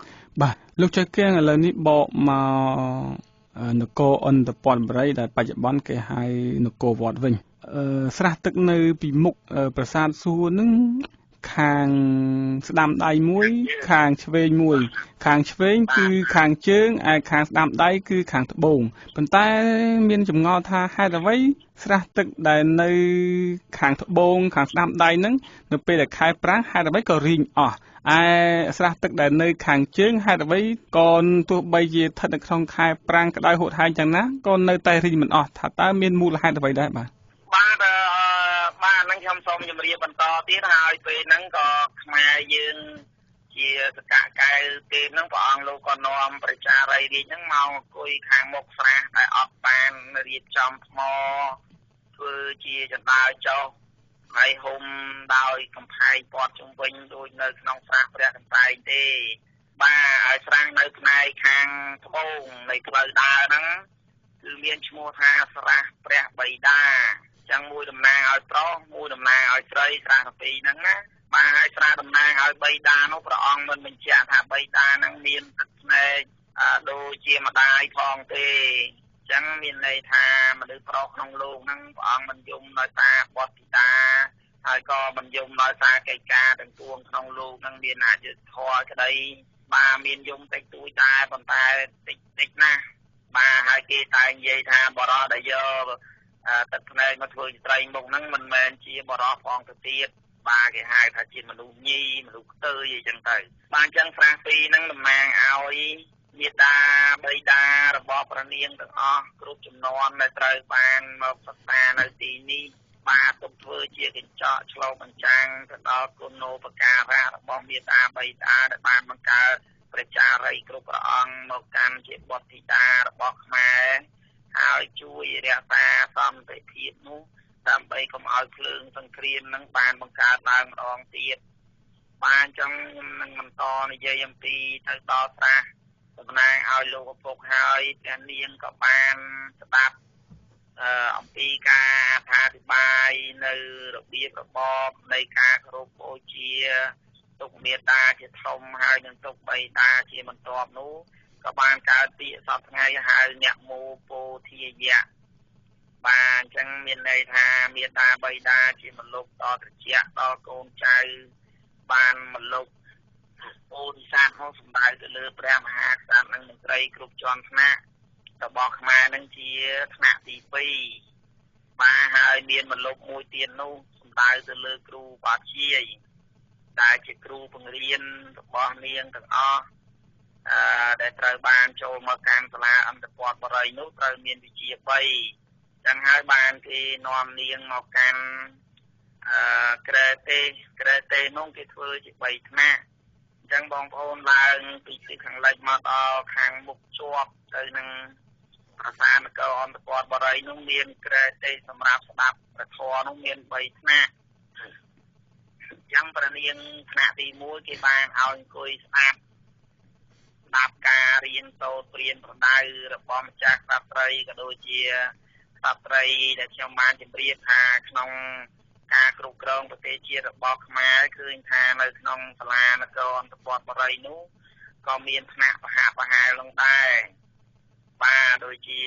បាទលោកចៅគៀងឥឡូវនេះបកមកនគរអន្តរព័ន្ធបរិយដែលបច្ចុប្បន្នគេហៅនគរវត្តវិញស្រះទឹកនៅពីមុខប្រាសាទសួរហ្នឹងខាងស្ដាំដៃមួយខាងឆ្វេងមួយខាងឆ្វេងគឺខាងជើងឯខាងស្ដាំដៃគឺខាងត្បូងប៉ុន្តែមានចម្ងល់ថាហេតុអ្វីស្រះទឹកដែលនៅខាងត្បូងខាងស្ដាំដៃហ្នឹងនៅពេលដែលខែប្រាំងហេតុអ្វីក៏រីងអស់ឯស្រះទឹកដែលនៅខាងជើងហេតុអ្វីក៏ទោះបីជាស្ថិតនៅក្នុងខែប្រាំងក្តៅហួតហែងយ៉ាងណាក៏នៅតែរីងមិនអស់ថាតើមានមូលហេតុអ្វីដែរបាទហ្នឹងខ្ញុំសូមជម្រាបបន្តទៀតហើយពេលហ្នឹងក៏ខ្មែរយើងជាសកកែវទេហ្នឹងព្រះអង្គលោកក៏នាំប្រជារាស្ត្ររាជហ្នឹងមកអង្គុយខាងមុខស្រះដែលអត់បានរៀបចំថ្មធ្វើជាចណ្ដើរចុះហើយហុំដោយកំផែងព័ទ្ធជុំវិញដូចនៅក្នុងស្រះព្រះកន្សែងទេបាទហើយស្រះនៅផ្នែកខាងត្បូងនៃផ្លូវដើរហ្នឹងគឺមានឈ្មោះថាស្រះព្រះបិតាចឹងមួយតំណាងឲ្យប្រុសមួយតំណាងឲ្យស្រីស្រះទាំងពីរហ្នឹងណាបាទហើយស្រះតំណាងឲ្យបិតានោះព្រះអង្គមិនបញ្ជាក់ថាបិតាហ្នឹងមានទឹកភ្នែកដូចជាម្ដាយផងទេចឹងមានន័យថាមនុស្សប្រុសក្នុងលោកហ្នឹងព្រះអង្គមិនយំដោយសារបុត្រពីតាហើយក៏មិនយំដោយសារកិច្ចការទាំងពួងក្នុងលោកហ្នឹងមានអយុត្តិធម៌ក្តីបាទមានយំតិចតួចដែរប៉ុន្តែតិចណាស់បាទហើយគេតែនិយាយថាបរិសុទ្ធដែលយកទឹកភ្នែកមកធ្វើស្ត្រីមុខហ្នឹងមិនមែនជាបរិសុទ្ធផងទៅទៀត bà cái hai thà chỉ mà đủ nhi mà đủ tư gì chẳng tới ban chân sang phi năng làm mang ao ý nhiệt đa bay đa rồi bỏ ra niên được group chùm non này trời ban mà phát ta nơi tí ni bà tục vừa chia cái chợ lâu bằng trang từ đó con nô và cà ra rồi bỏ nhiệt đa bay đa để ban bằng cảประชารัยกรุ๊ปองមកកាន់ជាបទធីតារបស់ខ្មែរហើយជួយរក្សាសន្តិភាពនោះដើម្បីកុំឲ្យភ្លើងសង្គ្រាមនឹងបានបង្កើតឡើងម្ដងទៀតបានចឹងខ្ញុំនឹងបន្តនិយាយអំពីទៅដល់ស្រះតំណាងឲ្យលោកឪពុកហើយព្រះនាងក៏បានស្ដាប់អំពីការអធិប្បាយនៅរបៀបរបបនៃការគោរពបូជាទុកមេត្តាជាធំហើយនឹងទុកបៃតាជាបន្ទាប់នោះក៏បានកើតពាក្យសពថ្ងៃហៅអ្នកមោពោធាយៈបានអញ្ចឹងមានន័យថាមេត្តាបៃតាជាមលុបដល់ត្រជាក់ដល់កូនចៅបានមលុបពោធិសត្វមកសម្ដៅទៅលើព្រះមហាក្សត្រនិងមន្ត្រីគ្រប់ជាន់ថ្នាក់របស់ខ្មែរនឹងជាថ្នាក់ទី2បាទហើយមានមលុបមួយទៀតនោះសម្ដៅទៅលើគ្រូបាជាយដែលជាគ្រូបង្រៀនរបស់នាងទាំងអស់ដែលត្រូវបានចូលមកកាន់សាលាអន្តរបរិយនោះត្រូវមានវិជ្ជា3ចឹងហើយបានគេនាំនាងមកកាន់ក្រែតេនោះគេធ្វើជា3ថ្នាក់អញ្ចឹងបងប្អូនឡើងពីទិសខាងលិចមកដល់ខាងមុខជាប់ទៅនឹងប្រាសាទនគរអន្តរបរិយនោះមានក្រែតេសម្រាប់ស្ដាប់ព្រះធម៌នោះមាន3ថ្នាក់យ៉ាងប្រនាងថ្នាក់ទី1គេបានឲ្យអង្គុយស្ដាប់ការរៀនសូត្រព្រានប្រដៅរបស់ម្ចាស់ក្សត្រីក៏ដូចជាក្សត្រីដែលខ្ញុំបានជម្រាបថាក្នុងការគ្រប់គ្រងប្រទេសជាតិរបស់ខ្មែរឃើញថានៅក្នុងសាលានគរអន្តរបរិយនោះក៏មានថ្នាក់ប្រហាលនឹងដែរបាទដូចជា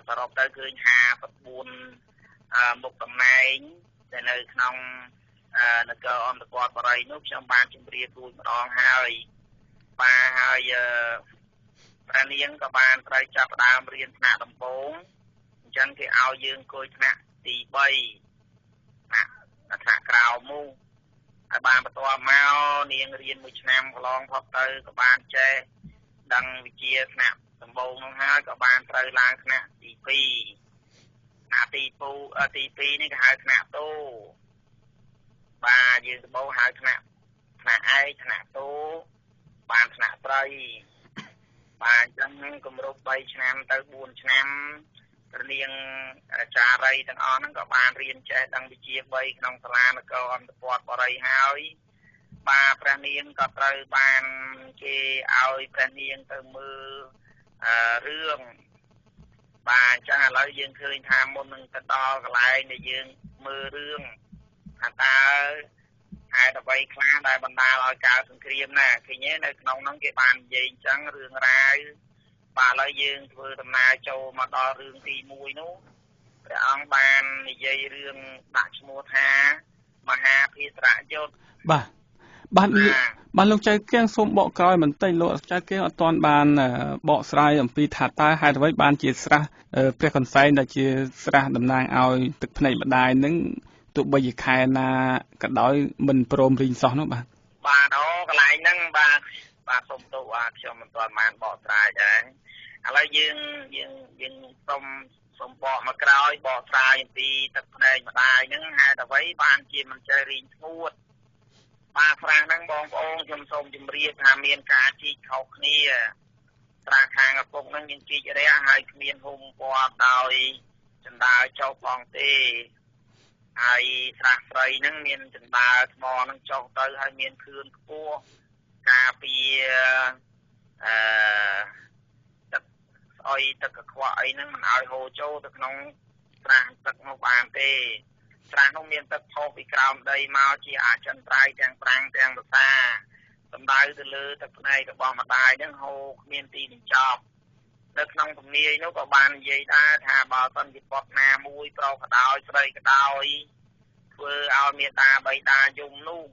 សរុបទៅឃើញ54មុខតំណែងដែលនៅក្នុងនគរអន្តរបរិយនោះខ្ញុំបានជម្រាបរួចម្ដងហើយបាទហើយព្រះនាងក៏បានត្រូវចាប់ផ្ដើមរៀនថ្នាក់ដំបូងអញ្ចឹងគេឲ្យយើងអង្គុយថ្នាក់ទី3ថ្នាក់ក្រោមនោះហើយបានបន្ទាប់មកនាងរៀន1ឆ្នាំកន្លងផុតទៅក៏បានចេះដឹងវិជ្ជាថ្នាក់ដំបូងនោះហើយក៏បានត្រូវឡើងថ្នាក់ទី2ថ្នាក់ទី2នេះគេហៅថ្នាក់តូបាទយើងដំបូងហៅថ្នាក់ឯកថ្នាក់តូបានថ្នាក់ត្រីបាទអញ្ចឹងគម្រប់3ឆ្នាំទៅ4ឆ្នាំព្រះនាងអាចារ្យទាំងអស់ហ្នឹងក៏បានរៀនចេះដឹងវិជ្ជា3ក្នុងសាលានគរអន្តរបរិយហើយបាទព្រះនាងក៏ត្រូវបានគេឲ្យព្រះនាងទៅមើលរឿងបាទអញ្ចឹងឥឡូវយើងឃើញថាមុននឹងទៅដល់កន្លែងដែលយើងមើលរឿងថាតើហេតុអ្វីខ្លះដែលបណ្ដាលឲ្យកើតសង្គ្រាមណាឃើញទេនៅក្នុងហ្នឹងគេបាននិយាយអញ្ចឹងរឿងរ៉ាវបាទឥឡូវយើងធ្វើដំណើរចូលមកដល់រឿងទី1នោះព្រះអង្គបាននិយាយរឿងដាក់ឈ្មោះថាមហាភារយុទ្ធបាទលោកចៅគៀងសូមបកក្រោយបន្តិចលោកចៅគៀងអត់ទាន់បានបកស្រាយអំពីថាតើហេតុអ្វីបានជាស្រះព្រះកន្សែងដែលជាស្រះតំណាងឲ្យទឹកភ្នែកម្ដាយនឹងទោះបីជាខែណាក៏ដោយមិនព្រមរីងសោះនោះបាទកន្លែងហ្នឹងបាទសូមទោសខ្ញុំមិនទាន់បានបកស្រាយដែរឥឡូវយើងសូមបកមកក្រោយបកស្រាយអំពីទឹកភ្នែកម្ដាយហ្នឹងហេតុអ្វីបានជាមិនចេះរីងស្ងួតបាទស្រះហ្នឹងបងប្អូនខ្ញុំសូមជម្រាបថាមានការជីកខុសគ្នាស្រះខាងឪពុកហ្នឹងយើងជីករះហើយគ្មានហុំព័ទ្ធដោយចណ្ដើរចុះផងទេហើយស្រះស្រីហ្នឹងមានចណ្ដើរថ្មហ្នឹងចុះទៅហើយមានខឿនខ្ពស់ការពារទឹកស្អុយទឹកកខ្វក់អីហ្នឹងមិនឲ្យហូរចូលទៅក្នុងស្រះទឹកនោះបានទេស្រះនោះមានទឹកផុសពីក្រោមដីមកជាអចិន្ត្រៃយ៍ទាំងប្រាំងទាំងភាសាសំដៅទៅលើទឹកភ្នែករបស់ម្ដាយហ្នឹងហូរគ្មានទីបញ្ចប់នៅក្នុងទំនាយនោះក៏បាននិយាយដែរថាបើសិនជាពុតណាមួយប្រុសក៏ដោយស្រីក៏ដោយធ្វើឲ្យមេត្តាបៃតាយំនោះ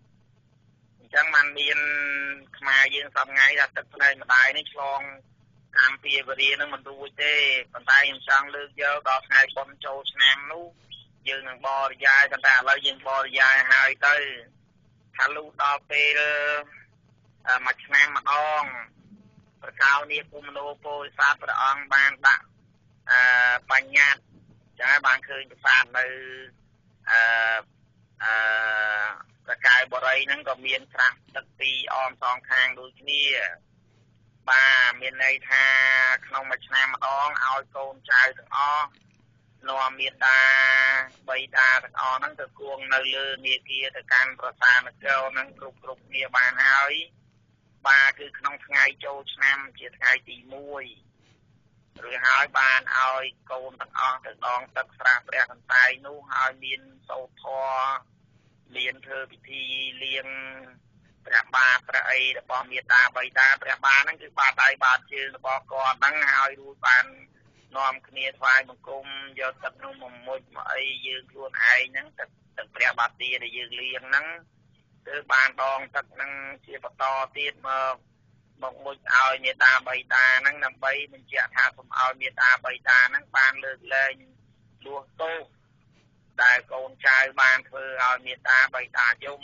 អញ្ចឹងมันមានខ្មែរយើងសពថ្ងៃថាទឹកភ្នែកម្ដាយនេះឆ្លងកម្មពីវរានឹងមិនរួចទេប៉ុន្តែខ្ញុំចង់លើកយកដល់ថ្ងៃបុណ្យចូលឆ្នាំនោះ យើងនឹងបរិយាយតែឥឡូវយើងបរិយាយហើយទៅថាលុះដល់ពេលមួយឆ្នាំម្ដងប្រកៅនេះគុំនោពោធិសត្វព្រះអង្គបានដាក់បញ្ញត្តិចឹងហើយបានឃើញប្រាសាទនៅប្រកែបរិយហ្នឹងក៏មានត្រាស់ទឹកពីរអមសងខាងដូចគ្នាបាទមានន័យថាក្នុងមួយឆ្នាំម្ដងឲ្យកូនចៅទាំងអស់នាំមេត្តាបិតាទាំងអស់ហ្នឹងទៅគួងនៅលើនាគាទៅកាន់ប្រាសាទនគរហ្នឹងគ្រប់គ្នាបានហើយបាទគឺក្នុងថ្ងៃចូលឆ្នាំជាថ្ងៃទី1ឬហើយបានឲ្យកូនទាំងអស់ទៅដងទឹកស្រះព្រះកន្សែងនោះហើយមានសូត្រធម៌មានធ្វើពិធីលៀងព្រះបាទព្រះអីរបស់មេត្តាបិតាព្រះបាទហ្នឹងគឺបាតដៃបាតជើងរបស់គាត់ហ្នឹងហើយរួចបាននាំគ្នាថ្វាយបង្គំយកទឹកនោះមកមុជមកអីយើងខ្លួនឯងហ្នឹងទឹកព្រះបាទទាដែលយើងលៀងហ្នឹងគឺបានដងទឹកហ្នឹងជាបន្តទៀតមកមុជឲ្យមេត្តាបិតាហ្នឹងដើម្បីបញ្ជាក់ថាសូមឲ្យមេត្តាបិតាហ្នឹងបានលើកលែងលួសទោសដែលកូនចៅបានធ្វើឲ្យមេត្តាបិតាយំ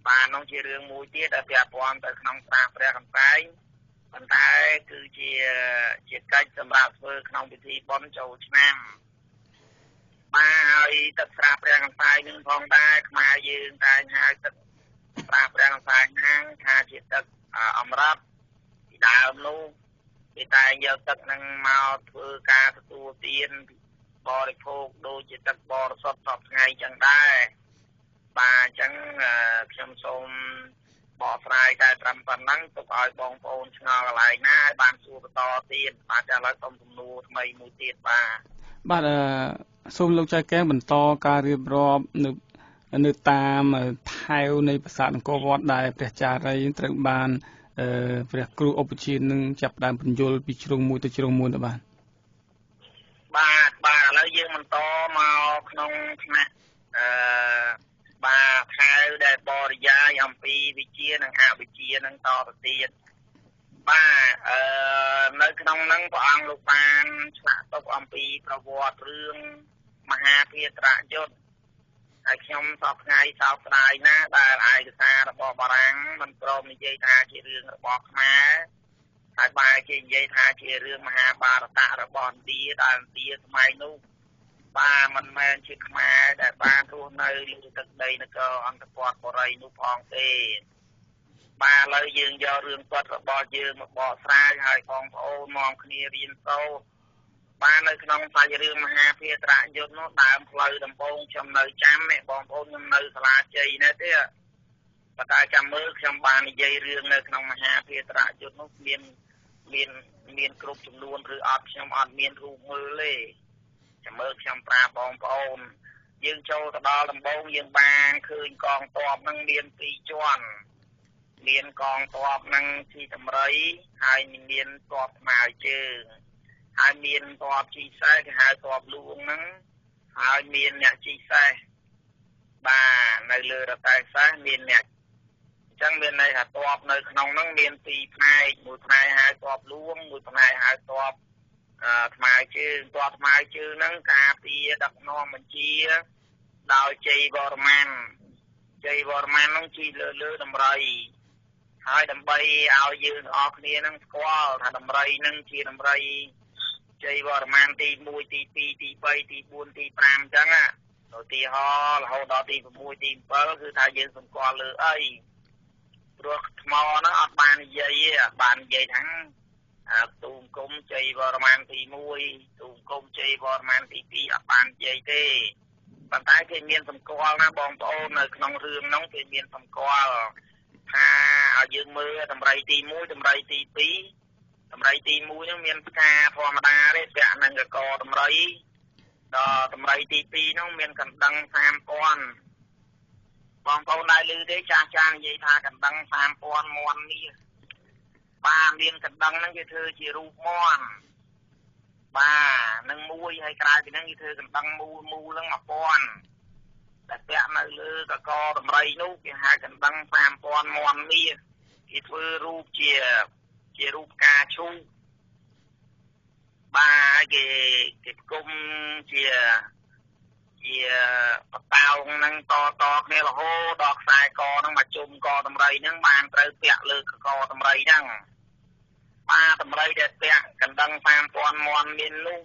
បាននោះជារឿងមួយទៀតដែលពាក់ព័ន្ធទៅក្នុងស្រះព្រះកន្សែងប៉ុន្តែគឺជាកិច្ចសម្រាប់ធ្វើក្នុងពិធីបុណ្យចូលឆ្នាំបាទហើយទឹកស្រះព្រះកន្សែងនឹងផងដែរខ្មែរយើងតែងហៅទឹកស្រះព្រះកន្សែងហ្នឹងថាជាទឹកអមរតពីដើមនោះគេតែងយកទឹកហ្នឹងមកធ្វើការទទួលទានបរិភោគដូចជាទឹកបរិសុទ្ធសពថ្ងៃចឹងដែរបាទអញ្ចឹងខ្ញុំសូមបកស្រាយតែត្រឹមប៉ុណ្ណឹងទុកឲ្យបងប្អូនឆ្ងល់កន្លែងណាឲ្យបានសួរបន្តទៀតបាទឥឡូវសូមសំណួរថ្មីមួយទៀតបាទសូមលោកចៅកែងបន្តការរៀបរាប់នៅតាមថែវនៃប្រាសាទអង្គរវត្តដែលព្រះចារីត្រូវបានព្រះគ្រូឧបជានឹងចាប់ដើមបញ្យលពីជ្រុងមួយទៅជ្រុងមួយទៅបាទឥឡូវយើងបន្តមកក្នុងថ្នាក់បាទថែវដែលបរិយាយអំពីវិជានិងអវិជានឹងតទៅទៀតបាទនៅក្នុងហ្នឹងព្រះអង្គលោកបានឆ្លាក់ទុកអំពីប្រវត្តិរឿងមហាភារៈយុទ្ធហើយខ្ញុំសពថ្ងៃសោកស្ដាយណាស់ដែលឯកសាររបស់បារាំងមិនព្រមនិយាយថាជារឿងរបស់ខ្មែរហើយបែរជានិយាយថាជារឿងមហាបារតៈរបស់ឥណ្ឌាដែលឥណ្ឌាសម័យនោះបាទមិនមែនជាខ្មែរដែលបានរស់នៅលើទឹកដីនគរអន្តរបុរីនោះផងទេបាទឥឡូវយើងយករឿងពិតរបស់យើងមកបកស្រាយឲ្យបងប្អូនមកគ្នារៀនសូត្របាននៅក្នុងសាច់រឿងមហាភារៈយុទ្ធនោះដើមផ្លូវដំបងខ្ញុំនៅចាំនេះបងប្អូនខ្ញុំនៅសាលាជ័យនេះទេប៉ុន្តែចាំមើលខ្ញុំបាននិយាយរឿងនៅក្នុងមហាភារៈយុទ្ធនោះមានគ្រប់ចំនួនឬអត់ខ្ញុំអត់មានរូបមើលទេចាំមើលខ្ញុំប្រាប់បងប្អូនយើងចូលទៅដល់ដំបងយើងបានឃើញកងទ័ពនឹងមាន2ជាន់មានកងទ័ពនឹងជីតម្រៃហើយមានទ័ពស្មាវជើងហើយមានទ័ពជីសេះគេហៅទ័ពលួងហ្នឹងហើយមានអ្នកជីសេះបាទនៅលើរតែសេះមានអ្នកអញ្ចឹងមានន័យថាទ័ពនៅក្នុងហ្នឹងមាន2ផ្នែកមួយផ្នែកហៅទ័ពលួងមួយផ្នែកហៅទ័ពថ្មើរជើងទ័ពថ្មើរជើងហ្នឹងការពារដឹកនាំបញ្ជាដោយជ័យវរ្ម័នហ្នឹងជីលើដំរីហើយដើម្បីឲ្យយើងទាំងអស់គ្នានឹងស្គាល់ថាដំរីនឹងជាដំរីជ័យវរ្ម័នទី1ទី2ទី3ទី4ទី5អញ្ចឹងឧទាហរណ៍រហូតដល់ទី6ទី7គឺថាយើងសម្គាល់លើអីព្រោះថ្មហ្នឹងអត់បាននិយាយទេបាននិយាយថាទូមគុំជ័យវរ្ម័នទី1ទូមគុំជ័យវរ្ម័នទី2អត់បាននិយាយទេប៉ុន្តែគេមានសម្គាល់ណាបងប្អូននៅក្នុងរឿងហ្នឹងគេមានសម្គាល់ថាឲ្យយើងមើលតម្រៃទី1តម្រៃទី2តម្រៃទី1ហ្នឹងមានផ្កាធម្មតាទេពាក់នឹងកកតម្រៃដល់តម្រៃទី2ហ្នឹងមានកណ្ដឹង3000បងប្អូនដែរឮទេចាស់និយាយថាកណ្ដឹង3000មាន់នេះបាទមានកណ្ដឹងហ្នឹងគេធ្វើជារូបមាន់បាទនឹងមួយហើយក្រៅពីហ្នឹងគេធ្វើកណ្ដឹងមូលហ្នឹង1000តែពាក់នៅលើកកតម្រៃនោះគេហៅកណ្ដឹង3000មាន់នេះគេធ្វើរូបជារូបផ្កាឈូកបាទគេគុំជា ជាបតោងនឹងតគ្នារហូតដល់ខ្សែកនឹងមកជុំកតម្រៃហ្នឹងបានត្រូវពាក់លើកតម្រៃហ្នឹងបាទតម្រៃដែលពាក់កណ្ដឹង 5000 មាន់មាននោះ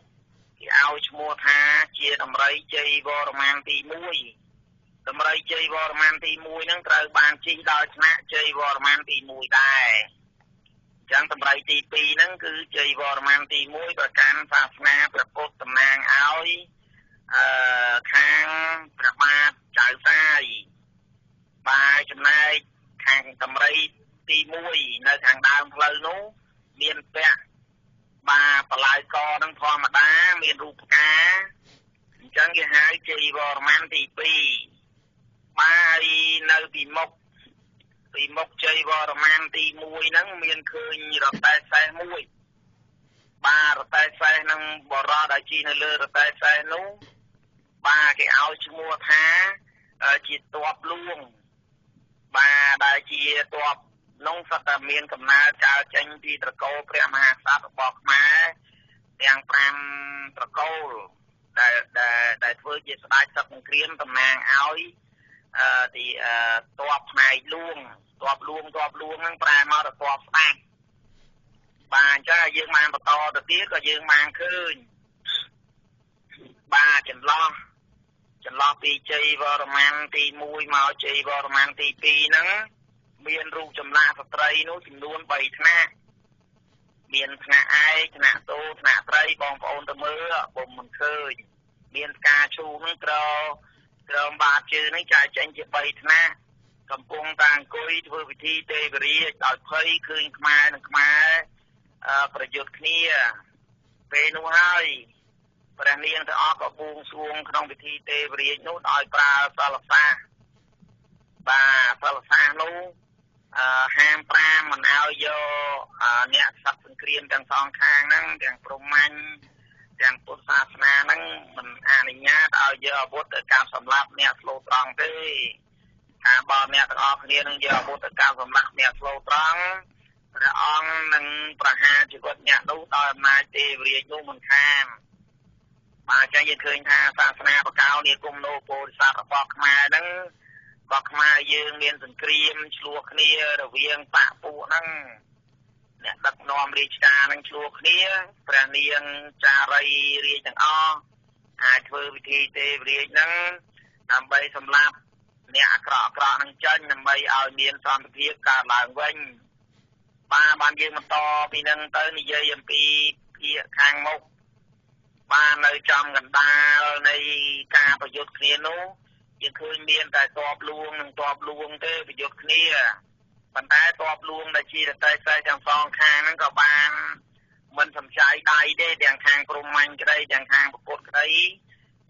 គេឲ្យឈ្មោះថាជាតម្រៃជ័យវរ្ម័នទី1តម្រៃជ័យវរ្ម័នទី1ហ្នឹងត្រូវបានជិះដោយថ្នាក់ជ័យវរ្ម័នទី1ដែរអញ្ចឹងតម្រៃទី2ហ្នឹងគឺជ័យវរ្ម័នទី1ប្រកាន់សាសនាព្រះពុទ្ធតំណាងឲ្យខាងព្រះបាទចៅសាយបាទចំណែកខាងតម្រៃទី1នៅខាងដើមផ្លូវនោះមានពាក់បាទបលាយកនឹងធម្មតាមានរូបផ្កាអញ្ចឹងគេហៅជ័យវរ្ម័នទី2បាទនៅពីមុខជ័យវរ្ម័នទី1ហ្នឹងមានឃើញរទេះសេះមួយបាទរទេះសេះនឹងបរោះដែលជិះនៅលើរទេះសេះនោះបាទគេឲ្យឈ្មោះថាជាទ័ពលួងបាទដែលជាទ័ពនោះសត្វតែមានកំណើតកើតចេញពីត្រកូលព្រះមហាក្សត្ររបស់ខ្មែរទាំង5ត្រកូលដែលធ្វើជាស្ដេចសឹកសង្គ្រាមតំណាងឲ្យទីទ័ពផ្នែកលួងទ័ពលួងហ្នឹងប្រែមកទៅទ័ពស្ដេចបាទអញ្ចឹងយើងបានបន្តទៅទៀតក៏យើងបានឃើញបាទចន្លោះពីជ័យវរ្ម័នទី1មកជ័យវរ្ម័នទី2ហ្នឹងមានរូបចម្លាក់ស្ត្រីនោះចំនួន3ថ្នាក់មានថ្នាក់ឯកថ្នាក់តូថ្នាក់ត្រីបងប្អូនទៅមើលពុំមិនឃើញមានផ្កាឈូកហ្នឹងក្រោមបាតជើងហ្នឹងចែកចេញជា3ថ្នាក់កំពុងតែអង្គុយធ្វើពិធីទេវរាជដោយភ័យឃើញខ្មែរនិងខ្មែរប្រយុទ្ធគ្នាពេលនោះហើយព្រះនាងទាំងអស់ក៏បួងសួងក្នុងពិធីទេវរាជនោះដោយប្រើសិលសាសបាទសិលសាសនោះហាម5មិនឲ្យយកអ្នកសត្វសង្គ្រាមទាំងសងខាងហ្នឹងទាំងព្រហ្មញ្ញទាំងពុទ្ធសាសនាហ្នឹងមិនអនុញ្ញាតឲ្យយកអាវុធទៅកាប់សម្លាប់អ្នកស្លូតត្រង់ទេថាបើអ្នកទាំងអស់គ្នានឹងយកអាវុធទៅកាប់សម្លាប់អ្នកស្លូតត្រង់ព្រះអង្គនឹងប្រហារជីវិតអ្នកនោះដោយអំណាចទេវរាជនោះមិនខានបាទអញ្ចឹងយើងឃើញថាសាសនាបកោនិគមនោពោធិសត្វរបស់ខ្មែរហ្នឹងក៏ខ្មែរយើងមានសង្គ្រាមឆ្លោះគ្នារវាងបកពួកហ្នឹងអ្នកដឹកនាំរាជការហ្នឹងឆ្លោះគ្នាព្រះនាងចារីរាជទាំងអស់អាចធ្វើពិធីទេវរាជហ្នឹងដើម្បីសម្លាប់អ្នកអាក្រក់ហ្នឹងចេញដើម្បីឲ្យមានសន្តិភាពកើតឡើងវិញបានយើងបន្តពីហ្នឹងទៅនិយាយអំពីភាគខាងមុខបាននៅចំកណ្ដាលនៃការប្រយុទ្ធគ្នានោះយើងឃើញមានតែទ័ពលួងនិងទ័ពលួងទេប្រយុទ្ធគ្នាប៉ុន្តែទ័ពលួងដែលជារទេះសេះទាំងសងខាងហ្នឹងក៏បានមិនសំចៃដៃទេទាំងខាងព្រហ្មញ្ញក្តីទាំងខាងពុទ្ធក្តី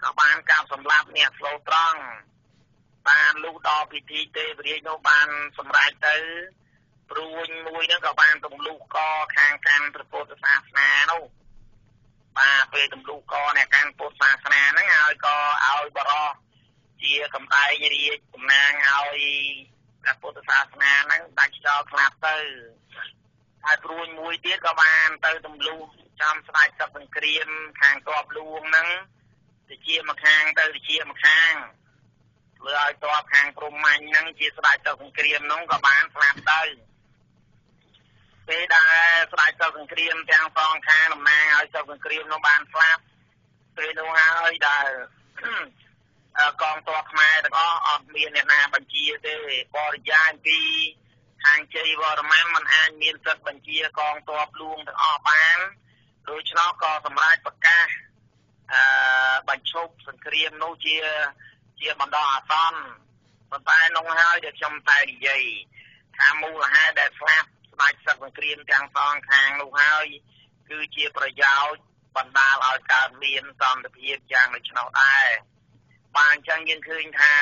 ក៏បានកាប់សម្លាប់អ្នកស្លូតត្រង់បានលុះដល់ពិធីទេវរាជនោះបានសម្រេចទៅព្រួញមួយហ្នឹងក៏បានទម្លុះកខាងកាន់ព្រះពុទ្ធសាសនានោះបាទពេលទម្លុះកអ្នកកាន់ពុទ្ធសាសនាហ្នឹងឲ្យក៏ឲ្យបរោះជាកំដែងរាជតំណាងឲ្យព្រះពុទ្ធសាសនាហ្នឹងដាច់ចោលខ្លះទៅហើយព្រួញមួយទៀតក៏បានទៅទម្លុះចំស្ដេចសឹកសង្គ្រាមខាងទ័ពលួងហ្នឹងទៅជាមួយខាងទៅជាមួយខាងធ្វើឲ្យទ័ពខាងព្រហ្មញ្ញហ្នឹងជាស្ដេចសឹកសង្គ្រាមហ្នឹងក៏បានស្លាប់ទៅពេលដែលស្ដេចសឹកសង្គ្រាមទាំងសងខាងតំណាងឲ្យសឹកសង្គ្រាមនោះបានស្លាប់ពេលនោះហើយដែលកងទ័ពខ្មែរទាំងអស់អត់មានអ្នកណាបញ្ជាទេបរិយាយអំពីខាងជ័យវរ្ម័នមិនអាចមានសិទ្ធិបញ្ជាកងទ័ពលួងទាំងអស់បានដូច្នោះក៏សម្រេចប្រកាសបញ្ឈប់សង្គ្រាមនោះជាបណ្ដោះអាសន្នប៉ុន្តែនោះហើយដែលខ្ញុំតែនិយាយថាមូលហេតុដែលស្លាប់ស្ដេចសឹកសង្គ្រាមទាំងសងខាងនោះហើយគឺជាប្រយោជន៍បណ្ដាលឲ្យកើតមានសន្តិភាពយ៉ាងដូច្នោះដែរបាទអញ្ចឹងយើងឃើញថា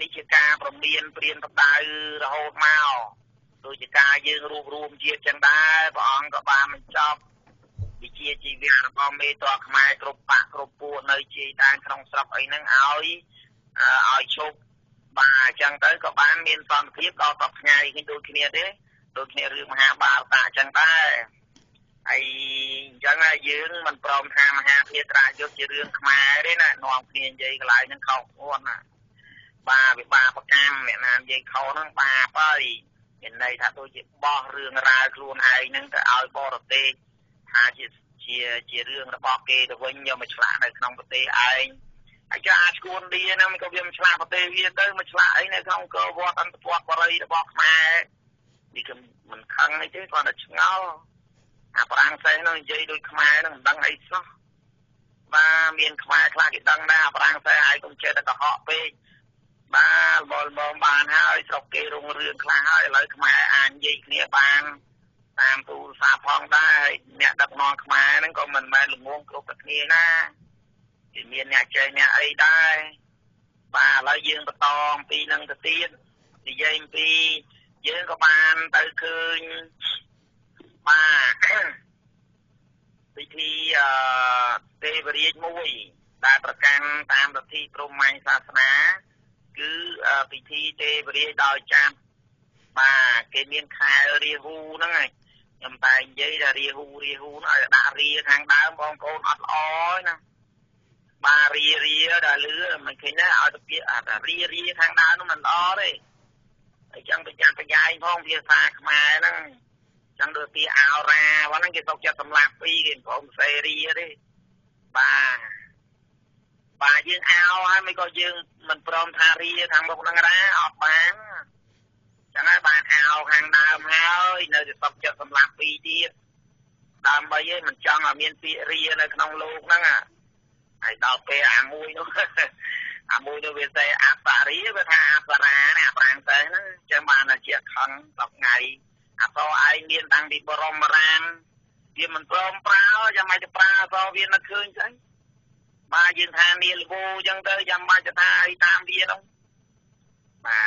នេះជាការប្រមានព្រានផ្ដៅរហូតមកដូចជាការយើងរួបរวมជាតិចឹងដែរព្រះអង្គក៏បានបញ្ចប់វិជាជីវៈរបស់មេតកខ្មែរគ្រប់បកគ្រប់ពួកនៅជាតាមក្នុងស្រុកអីហ្នឹងឲ្យជប់បាទអញ្ចឹងទៅក៏បានមានសន្តិភាពដល់សប្តាហ៍ថ្ងៃនេះដូចគ្នាទេដូចគ្នារឿងមហាបាលតាអញ្ចឹងដែរ ចឹងហើយយើងមិនព្រមថាមហាភាត្រាយុទ្ធជារឿងខ្មែរទេណានាំគ្នានិយាយកន្លែងហ្នឹងខុសខ្លួនណាបាទវិបាកប្រកម្មអ្នកណានិយាយខុសហ្នឹងបាបហើយមានន័យថាដូចជាបោះរឿងរ៉ាវខ្លួនឯងហ្នឹងទៅឲ្យបរទេសថាជារឿងរបស់គេទៅវិញយកមកឆ្លាក់នៅក្នុងប្រទេសឯងហើយចាឈួនឌីហ្នឹងក៏វាមិនឆ្លាក់ប្រទេសវាទៅមកឆ្លាក់អីនៅក្នុងកោវត្តអន្តរវត្តបរិយរបស់ខ្មែរនេះគឺមិនខឹងអីទេគាត់តែឆ្ងល់អាប្រាំងផ្សេងនោះនិយាយដូចខ្មែរហ្នឹងមិនដឹងអីសោះបាទមានខ្មែរខ្លះគេដឹងដែរអាប្រាំងផ្សេងហើយកុំចេះតែកុហកពេកបាទមកបានហើយស្រុកគេរុងរឿងខ្លះហើយឥឡូវខ្មែរអាចនិយាយគ្នាបានតាមទូរស័ព្ទផងដែរអ្នកដឹកនាំខ្មែរហ្នឹងក៏មិនមែនល្ងងគ្រប់តែគ្នាណាគេមានអ្នកចេះអ្នកអីដែរបាទឥឡូវយើងបន្តអំពីនឹងទៅទៀតនិយាយអំពីយើងក៏បានទៅឃើញបាទពិធីទេវរាជមួយដែលប្រកាន់តាមលទ្ធិព្រហ្មញ្ញសាសនាគឺពិធីទេវរាជដោយចាប់បាទគេមានខែរាហូហ្នឹងឯងខ្ញុំតែនិយាយថារាហូហ្នឹងឲ្យដាក់រាខាងដើមបងប្អូនអត់ល្អទេណាបាទរាដែលលឺមិនឃើញណាឲ្យទៅពាក្យរាខាងដើមនោះមិនល្អទេអញ្ចឹងប្រយ័ត្នប្រយែងផងភាសាខ្មែរហ្នឹងចឹងដូចពាក្យអោរាហ្នឹងគេសុកចិត្តសម្លាប់ពីរគេបងសេរីទេបាទយើងអោហើយមិនក៏យើងមិនព្រមថារាខាងមុខហ្នឹងរ៉ាអត់បានចឹងហើយបានអោខាងដើមហើយនៅតែសុកចិត្តសម្លាប់ពីរទៀតដើម្បីឲ្យមិនចង់ឲ្យមានពាក្យរានៅក្នុងលោកហ្នឹងហើយដល់ពេលអាមួយនោះវាតែអបរាវាថាអបរាណាប្រាំងទៅហ្នឹងចឹងបានតែជាខឹង10ថ្ងៃអសឯងមានតាំងពីបរមរានវាមិនព្រមប្រើយ៉ាងម៉េចទៅប្រើអសវានឹកឃើញចឹងបាទយើងថានាលវោចឹងទៅយ៉ាងម៉េចទៅថាឲ្យតាមវានោះបា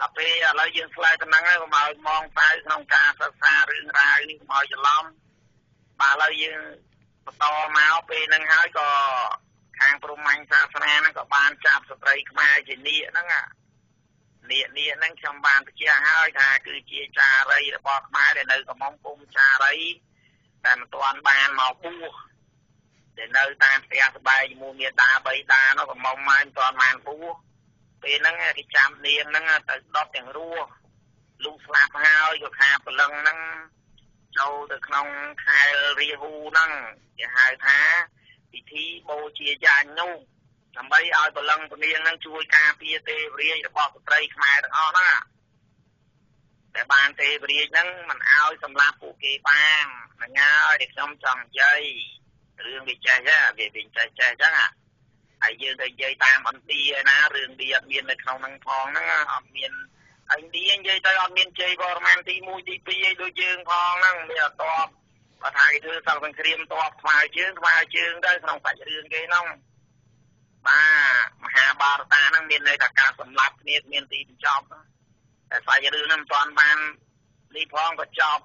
ទដល់ពេលឥឡូវយើងឆ្លើយតំណឹងហើយកុំឲ្យមងផ្សាយក្នុងការសិក្សារឿងរ៉ាវនេះកុំឲ្យច្រឡំបាទឥឡូវយើងបន្តមកពេលហ្នឹងហើយក៏ខាងព្រហ្មញ្ញសាសនាហ្នឹងក៏បានចាប់ស្ត្រីខ្មែរជានាគហ្នឹងនាគហ្នឹងខ្ញុំបានបញ្ជាក់ហើយថាគឺជាចារីរបស់ខ្មែរដែលនៅកំពុងចារីតែមិនទាន់បានមកបួសដែលនៅតាមផ្ទះស្បែកជាមួយមេដាបៃតានោះក៏មកមិនទាន់បានបួសពេលហ្នឹងគេចាំនាងហ្នឹងទៅដុតទាំងរស់លុះស្លាប់ហើយក៏ខាព្រលឹងហ្នឹងចូលទៅក្នុងខែលរាហូហ្នឹងគេហៅថាពិធីបូជាយាញនោះដើម្បីឲ្យព្រលឹងព្រះនាងហ្នឹងជួយការពារទេវរាជរបស់ស្ត្រីខ្មែរទាំងអស់ហ្នឹងតែបានទេវរាជហ្នឹងមិនឲ្យសម្លាប់ពួកគេបានហ្នឹងហើយដែលខ្ញុំចង់និយាយរឿងវាចេះវាចេះចឹងហើយយើងទៅនិយាយតាមឥណ្ឌាណារឿងវាអត់មាននៅក្នុងហ្នឹងផងហ្នឹងអត់មានឥណ្ឌានិយាយទៅអត់មានជ័យវរ្ម័នទី1ទី2ឯដូចយើងផងហ្នឹងវាអត់តបបើថាគេធ្វើសង្គ្រាមតបខ្វើជើងទៅក្នុងសាច់រឿងគេហ្នឹងបាទមហាបារតាហ្នឹងមានន័យថាការសម្លាប់គ្នាមានទីបញ្ចប់តែសាច់រឿងហ្នឹងមិនទាន់បាននេះផងក៏ចប់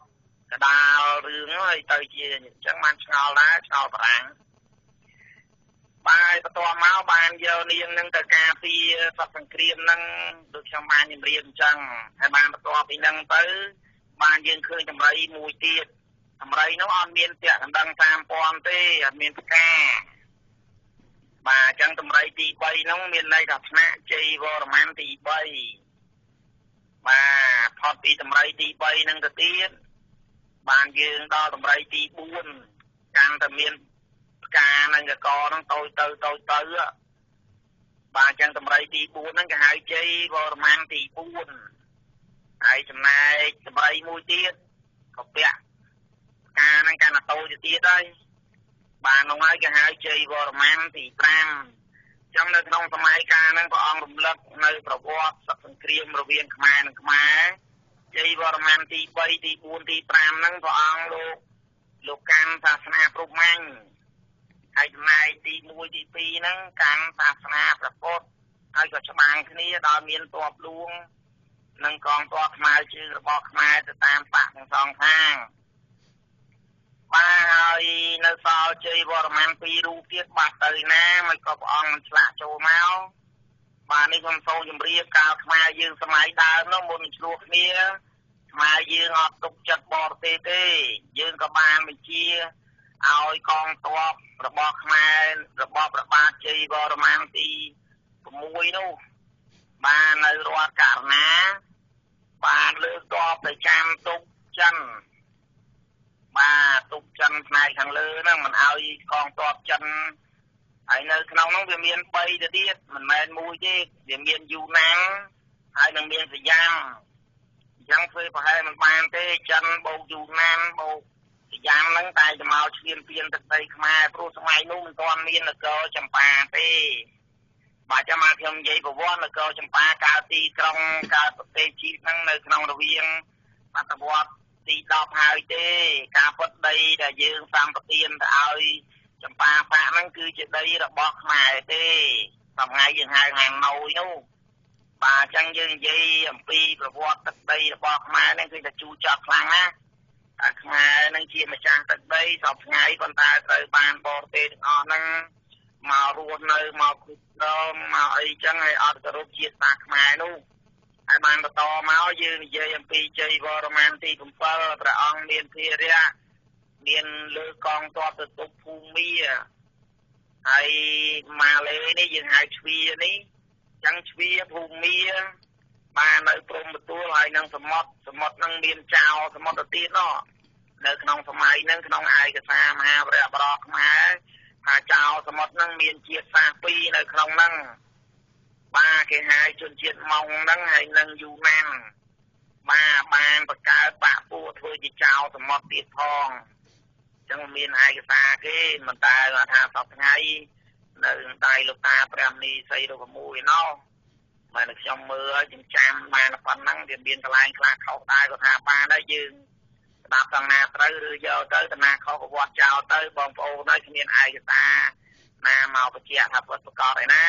កដាលរឿងហើយទៅជាអញ្ចឹងបានឆ្ងល់ដែរឆ្ងល់ប្រាំងបាទបន្ទាប់មកបានយកនាងនឹងទៅការពារសពសង្គ្រាមនឹងដូចខ្ញុំបានជម្រាបអញ្ចឹងហើយបានបន្ទាប់ពីហ្នឹងទៅបានយើងឃើញតម្រៃមួយទៀតតម្រៃនោះអត់មានពាក់កណ្ដឹង3000ទេអត់មានផ្កាបាទអញ្ចឹងតម្រៃទី3ហ្នឹងមានន័យថាថ្នាក់ជ័យវរ្ម័នទី3បាទផុតពីតម្រៃទី3ហ្នឹងទៅទៀតបានយើងដល់តម្រៃទី4កាន់តែមានផ្កានឹងកកហ្នឹងតូចទៅបាទអញ្ចឹងតម្រៃទី4ហ្នឹងគេហៅជ័យវរ្ម័នទី4ហើយចំណែកតម្រៃមួយទៀតក៏ពាក់ផ្កាហ្នឹងកាន់តែតូចទៅទៀតហើយបាននោះហើយគេហៅជ័យវរ្ម័នទី5អញ្ចឹងនៅក្នុងសម័យកាលហ្នឹងព្រះអង្គរំលឹកនៅប្រវត្តិសង្គ្រាមរវាងខ្មែរនិងខ្មែរជ័យវរ្ម័នទី3ទី4ទី5ហ្នឹងព្រះអង្គលោកកាន់សាសនាព្រហ្មញ្ញហើយចំណែកទី1ទី2ហ្នឹងកាន់សាសនាព្រះពុទ្ធហើយក៏ច្បាំងគ្នាដល់មានទ័ពលួងនិងកងទ័ពខ្មែរជើងរបស់ខ្មែរទៅតាមបកទាំងសងខាងបាទហើយនៅសល់ជ័យវរ្ម័ន2រូបទៀតបាត់ទៅណាមិនក៏ព្រះអង្គមិនឆ្លាក់ចូលមកបាទនេះខ្ញុំសូមជម្រាបកាលខ្មែរយើងសម័យដើមនោះមុនឆ្លោះគ្នា ខ្មែរយើងអត់ទុកចិត្តបរទេសទេយើងក៏បានបញ្ជាឲ្យកងទ័ពរបស់ខ្មែររបស់ព្រះបាទជ័យវរ្ម័នទី6នោះបាននៅរដ្ឋករណាបានលើកទ័ពទៅចាំទុកចិនបាទទុកចិនផ្នែកខាងលើហ្នឹងមិនឲ្យកងទ័ពចិនហើយនៅក្នុងនោះវាមាន3ទៅទៀតមិនមែនមួយទេវាមានយូណានហើយនឹងមានសយ៉ាំអញ្ចឹងធ្វើប្រហែលមិនបានទេចិនបូកយូណានបូកសយ៉ាំហ្នឹងតែទៅមកឈ្លានពានទឹកដីខ្មែរព្រោះសម័យនោះមិនទាន់មាននគរចម្ប៉ាទេបាទចាំមកខ្ញុំនិយាយប្រវត្តិនគរចម្ប៉ាកើតទីក្រុងកើតប្រទេសជាតិហ្នឹងនៅក្នុងរវាងសតវត្សទី10ហើយទេការពុតដីដែលយើងសម្បទានទៅឲ្យចម្ប៉ាប៉ាក់ហ្នឹងគឺជាដីរបស់ខ្មែរទេថ្ងៃយើងហៅហាងណូយនោះបាទអញ្ចឹងយើងនិយាយអំពីប្រវត្តិទឹកដីរបស់ខ្មែរហ្នឹងគឺតែជូរចត់ខ្លាំងណាស់តែខ្មែរហ្នឹងជាម្ចាស់ទឹកដីសពថ្ងៃប៉ុន្តែត្រូវបានបរទេសទាំងអស់ហ្នឹងមករស់នៅមកគ្រប់គ្រងមកអីចឹងហើយអត់គោរពជាតិសាសន៍ខ្មែរនោះហើយបានបន្តមកយើងនិយាយអំពីជ័យវរ្ម័នទី7ព្រះអង្គមានភារៈមានលើកងទ័ពទៅទប់ភូមាហើយម៉ាឡេនេះយើងហៅជ្វានេះចឹងជ្វាភូមាបាននៅព្រំបន្ទួលហើយនឹងសមុទ្រហ្នឹងមានចៅសមុទ្រទៅទៀតនោះនៅក្នុងសម័យហ្នឹងក្នុងឯកសារមហាវីរបរោះខ្មែរថាចៅសមុទ្រហ្នឹងមានជាតិសាសន៍2នៅក្នុងហ្នឹងបាទគេហៅជនជាតិម៉ុងហ្នឹងហើយនឹងយូណានបាទបានបង្កើតបាក់ពួកធ្វើជាចៅសមុទ្រទៀតផងចឹងមានឯកសារគេមិនតែថាសពថ្ងៃនៅដៃលោកតាព្រះមនីសីរូបមួយណោះមកខ្ញុំមើលហើយខ្ញុំចាំបានប៉ុណ្ណឹងវាមានកន្លែងខ្លះខុសដែរគាត់ថាបានហើយយើងស្ដាប់ខាងណាត្រូវឬយកទៅតាណាខុសក៏វត្តចោលទៅបងប្អូនហើយគ្មានឯកសារណាមកបញ្ជាក់ថាពិតប្រាកដឯណា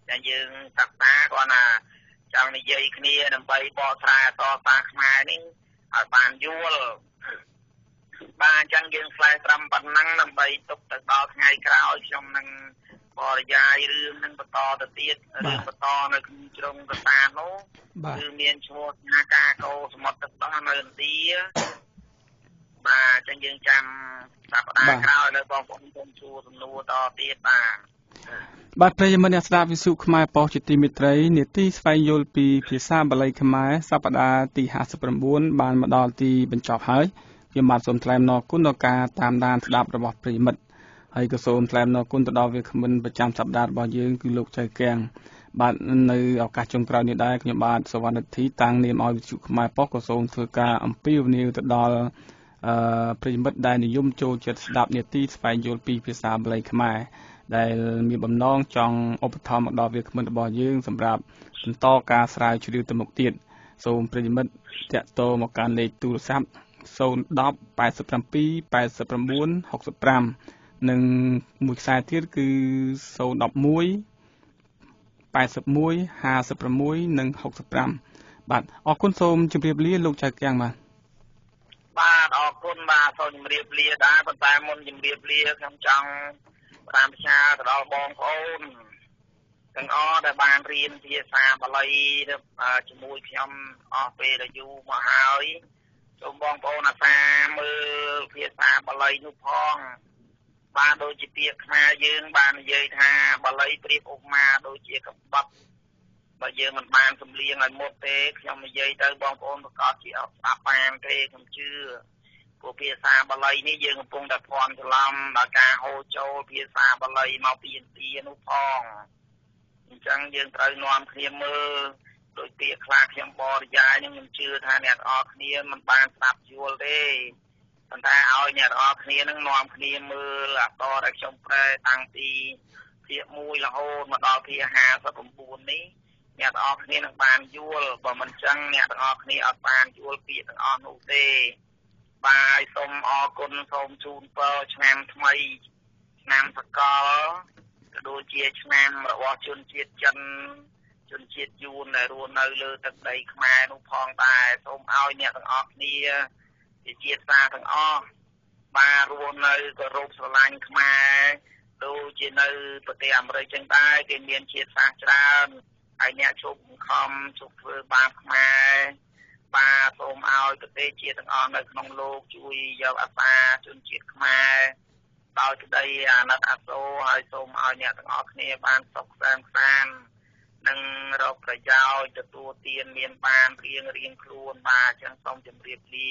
តែយើងសិក្សាគាត់ថាចង់និយាយគ្នាដើម្បីបកស្រាយអក្សរសាស្ត្រខ្មែរនេះឲ្យបានយល់បាទអញ្ចឹងយើងផ្លែត្រឹមប៉ុណ្ណឹងដើម្បីទុកទៅដល់ថ្ងៃក្រោយខ្ញុំនឹងបរិយាយរឿងនឹងបន្តទៅទៀតរឿងបន្តនៅក្នុងជ្រុងប្រាសាទនោះគឺមានឈ្មោះថាការកោសមុទ្រទឹកដោះនៅឥណ្ឌាបាទអញ្ចឹងយើងចាំសប្តាហ៍ក្រោយនៅបងប្អូនខ្ញុំសួរសំណួរតទៀតបាទប្រិយមិត្តអ្នកស្ដាប់វិទ្យុខ្មែរប៉ុស្តិ៍ជាទីមេត្រីនាទីស្វែងយល់ពីភាសាបាលីខ្មែរសប្តាហ៍ទី59បានមកដល់ទីបញ្ចប់ហើយខ្ញុំបាទសូមថ្លែងអំណរគុណដល់ការតាមដានស្ដាប់របស់ប្រិយមិត្តហើយក៏សូមថ្លែងអំណរគុណទៅដល់វាគ្មិនប្រចាំសប្តាហ៍របស់យើងគឺលោកចៅកៀងបាទនៅឱកាសចុងក្រោយនេះដែរខ្ញុំបាទសវណ្ណធីតាំងនាមឲ្យវិទ្យុខ្មែរប៉ុស្តិ៍ក៏សូមធ្វើការអំពាវនាវទៅដល់ប្រិយមិត្តដែលនិយមចូលចិត្តស្ដាប់នាទីស្វែងយល់ពីភាសាបាលីខ្មែរដែលមានបំណងចង់ឧបត្ថម្ភមកដល់វាគ្មិនរបស់យើងសម្រាប់បន្តការស្រាវជ្រាវទៅមុខទៀតសូមប្រិយមិត្តតាក់ទងមកកាន់លេខទូរស័ព្ទ010 87 89 65និងមួយខ្សែទៀតគឺ011 81 56និង65បាទអរគុណសូមជម្រាបលាលោកចៅកៀងបាទអរគុណបាទសូមជម្រាបលាដែរប៉ុន្តែមុនជម្រាបលាខ្ញុំចង់តាមផ្សាយទៅដល់បងប្អូនទាំងអស់ដែលបានរៀនភាសាបាលីជាមួយខ្ញុំអស់ពេលយូរមកហើយសូមបងប្អូនអាសាមើលភាសាបាលីនោះផងបាទដូចជាពាក្យខ្មែរយើងបាននិយាយថាបាលីប្រៀបឧបមាដូចជាកំបិតបើយើងមិនបានសំលៀងឲ្យមុតទេខ្ញុំនិយាយទៅបងប្អូនប្រកាសជាអត់ស្ដាប់បានទេខ្ញុំជឿព្រោះភាសាបាលីនេះយើងកំពុងតែភ័ន្តច្រឡំដល់ការហូរចូលភាសាបាលីមកពីឥណ្ឌានោះផងអញ្ចឹងយើងត្រូវនាំគ្នាមើលដោយពាក្យខ្លះខ្ញុំបរិយាយនឹងខ្ញុំជឿថាអ្នកទាំងអស់គ្នាមិនបានស្ដាប់យល់ទេប៉ុន្តែឲ្យអ្នកទាំងអស់គ្នានឹងនាំគ្នាមើលអក្សរដែលខ្ញុំប្រែតាំងពីភាគ1រហូតមកដល់ភាគ59នេះអ្នកទាំងអស់គ្នានឹងបានយល់បើមិនចឹងអ្នកទាំងអស់គ្នាអត់បានយល់ពាក្យទាំងអស់នោះទេបាទសូមអរគុណសូមជូនពរឆ្នាំថ្មីឆ្នាំសកលក៏ដូចជាឆ្នាំរបស់ជនជាតិចិនជនជាតិយួនដែលរស់នៅលើទឹកដីខ្មែរនោះផងដែរសូមឲ្យអ្នកទាំងអស់គ្នាជាជាតិសាសន៍ទាំងអស់បាទរស់នៅគោរពស្រឡាញ់ខ្មែរដូចជានៅប្រទេសអាមេរិកចឹងដែរគេមានជាតិសាសន៍ច្រើនហើយអ្នកជប់ខំជប់ធ្វើបាបខ្មែរ បាទសូមឲ្យប្រទេសជាតិទាំងអស់នៅក្នុងលោកជួយយកអាសាជនជាតិខ្មែរដោយក្តីអាណិតអាសូរហើយសូមឲ្យអ្នកទាំងអស់គ្នាបានសុខសាន្តនិងរកប្រយោជន៍ទទួលទានមានបានរៀងខ្លួនបាទអញ្ចឹងសូមជម្រាបលា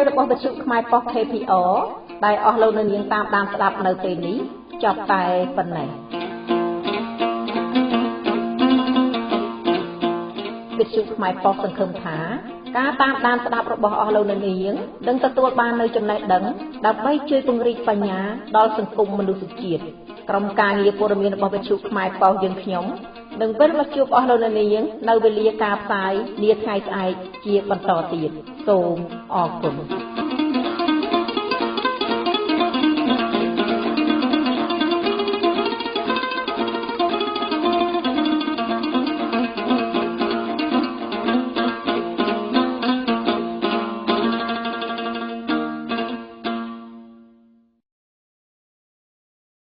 របស់វិទ្យុខ្មែរប៉ុស KPR ដែលអស់លោកនាងតាមដានស្ដាប់នៅពេលនេះចប់តែប៉ុណ្ណេះវិទ្យុខ្មែរប៉ុសសង្ឃឹមថាការតាមដានស្ដាប់របស់អស់លោកនាងនឹងទទួលបាននូវចំណេះដឹងដើម្បីជួយពង្រីកបញ្ញាដល់សង្គមមនុស្សជាតិក្រុមការងារព័ត៌មានរបស់វិទ្យុខ្មែរប៉ុសយើងខ្ញុំនឹងវិលមកជួបអស់លោកនាងនៅវេលាការផ្សាយនាថ្ងៃស្អែកជាបន្តទៀតសូមអរគុណ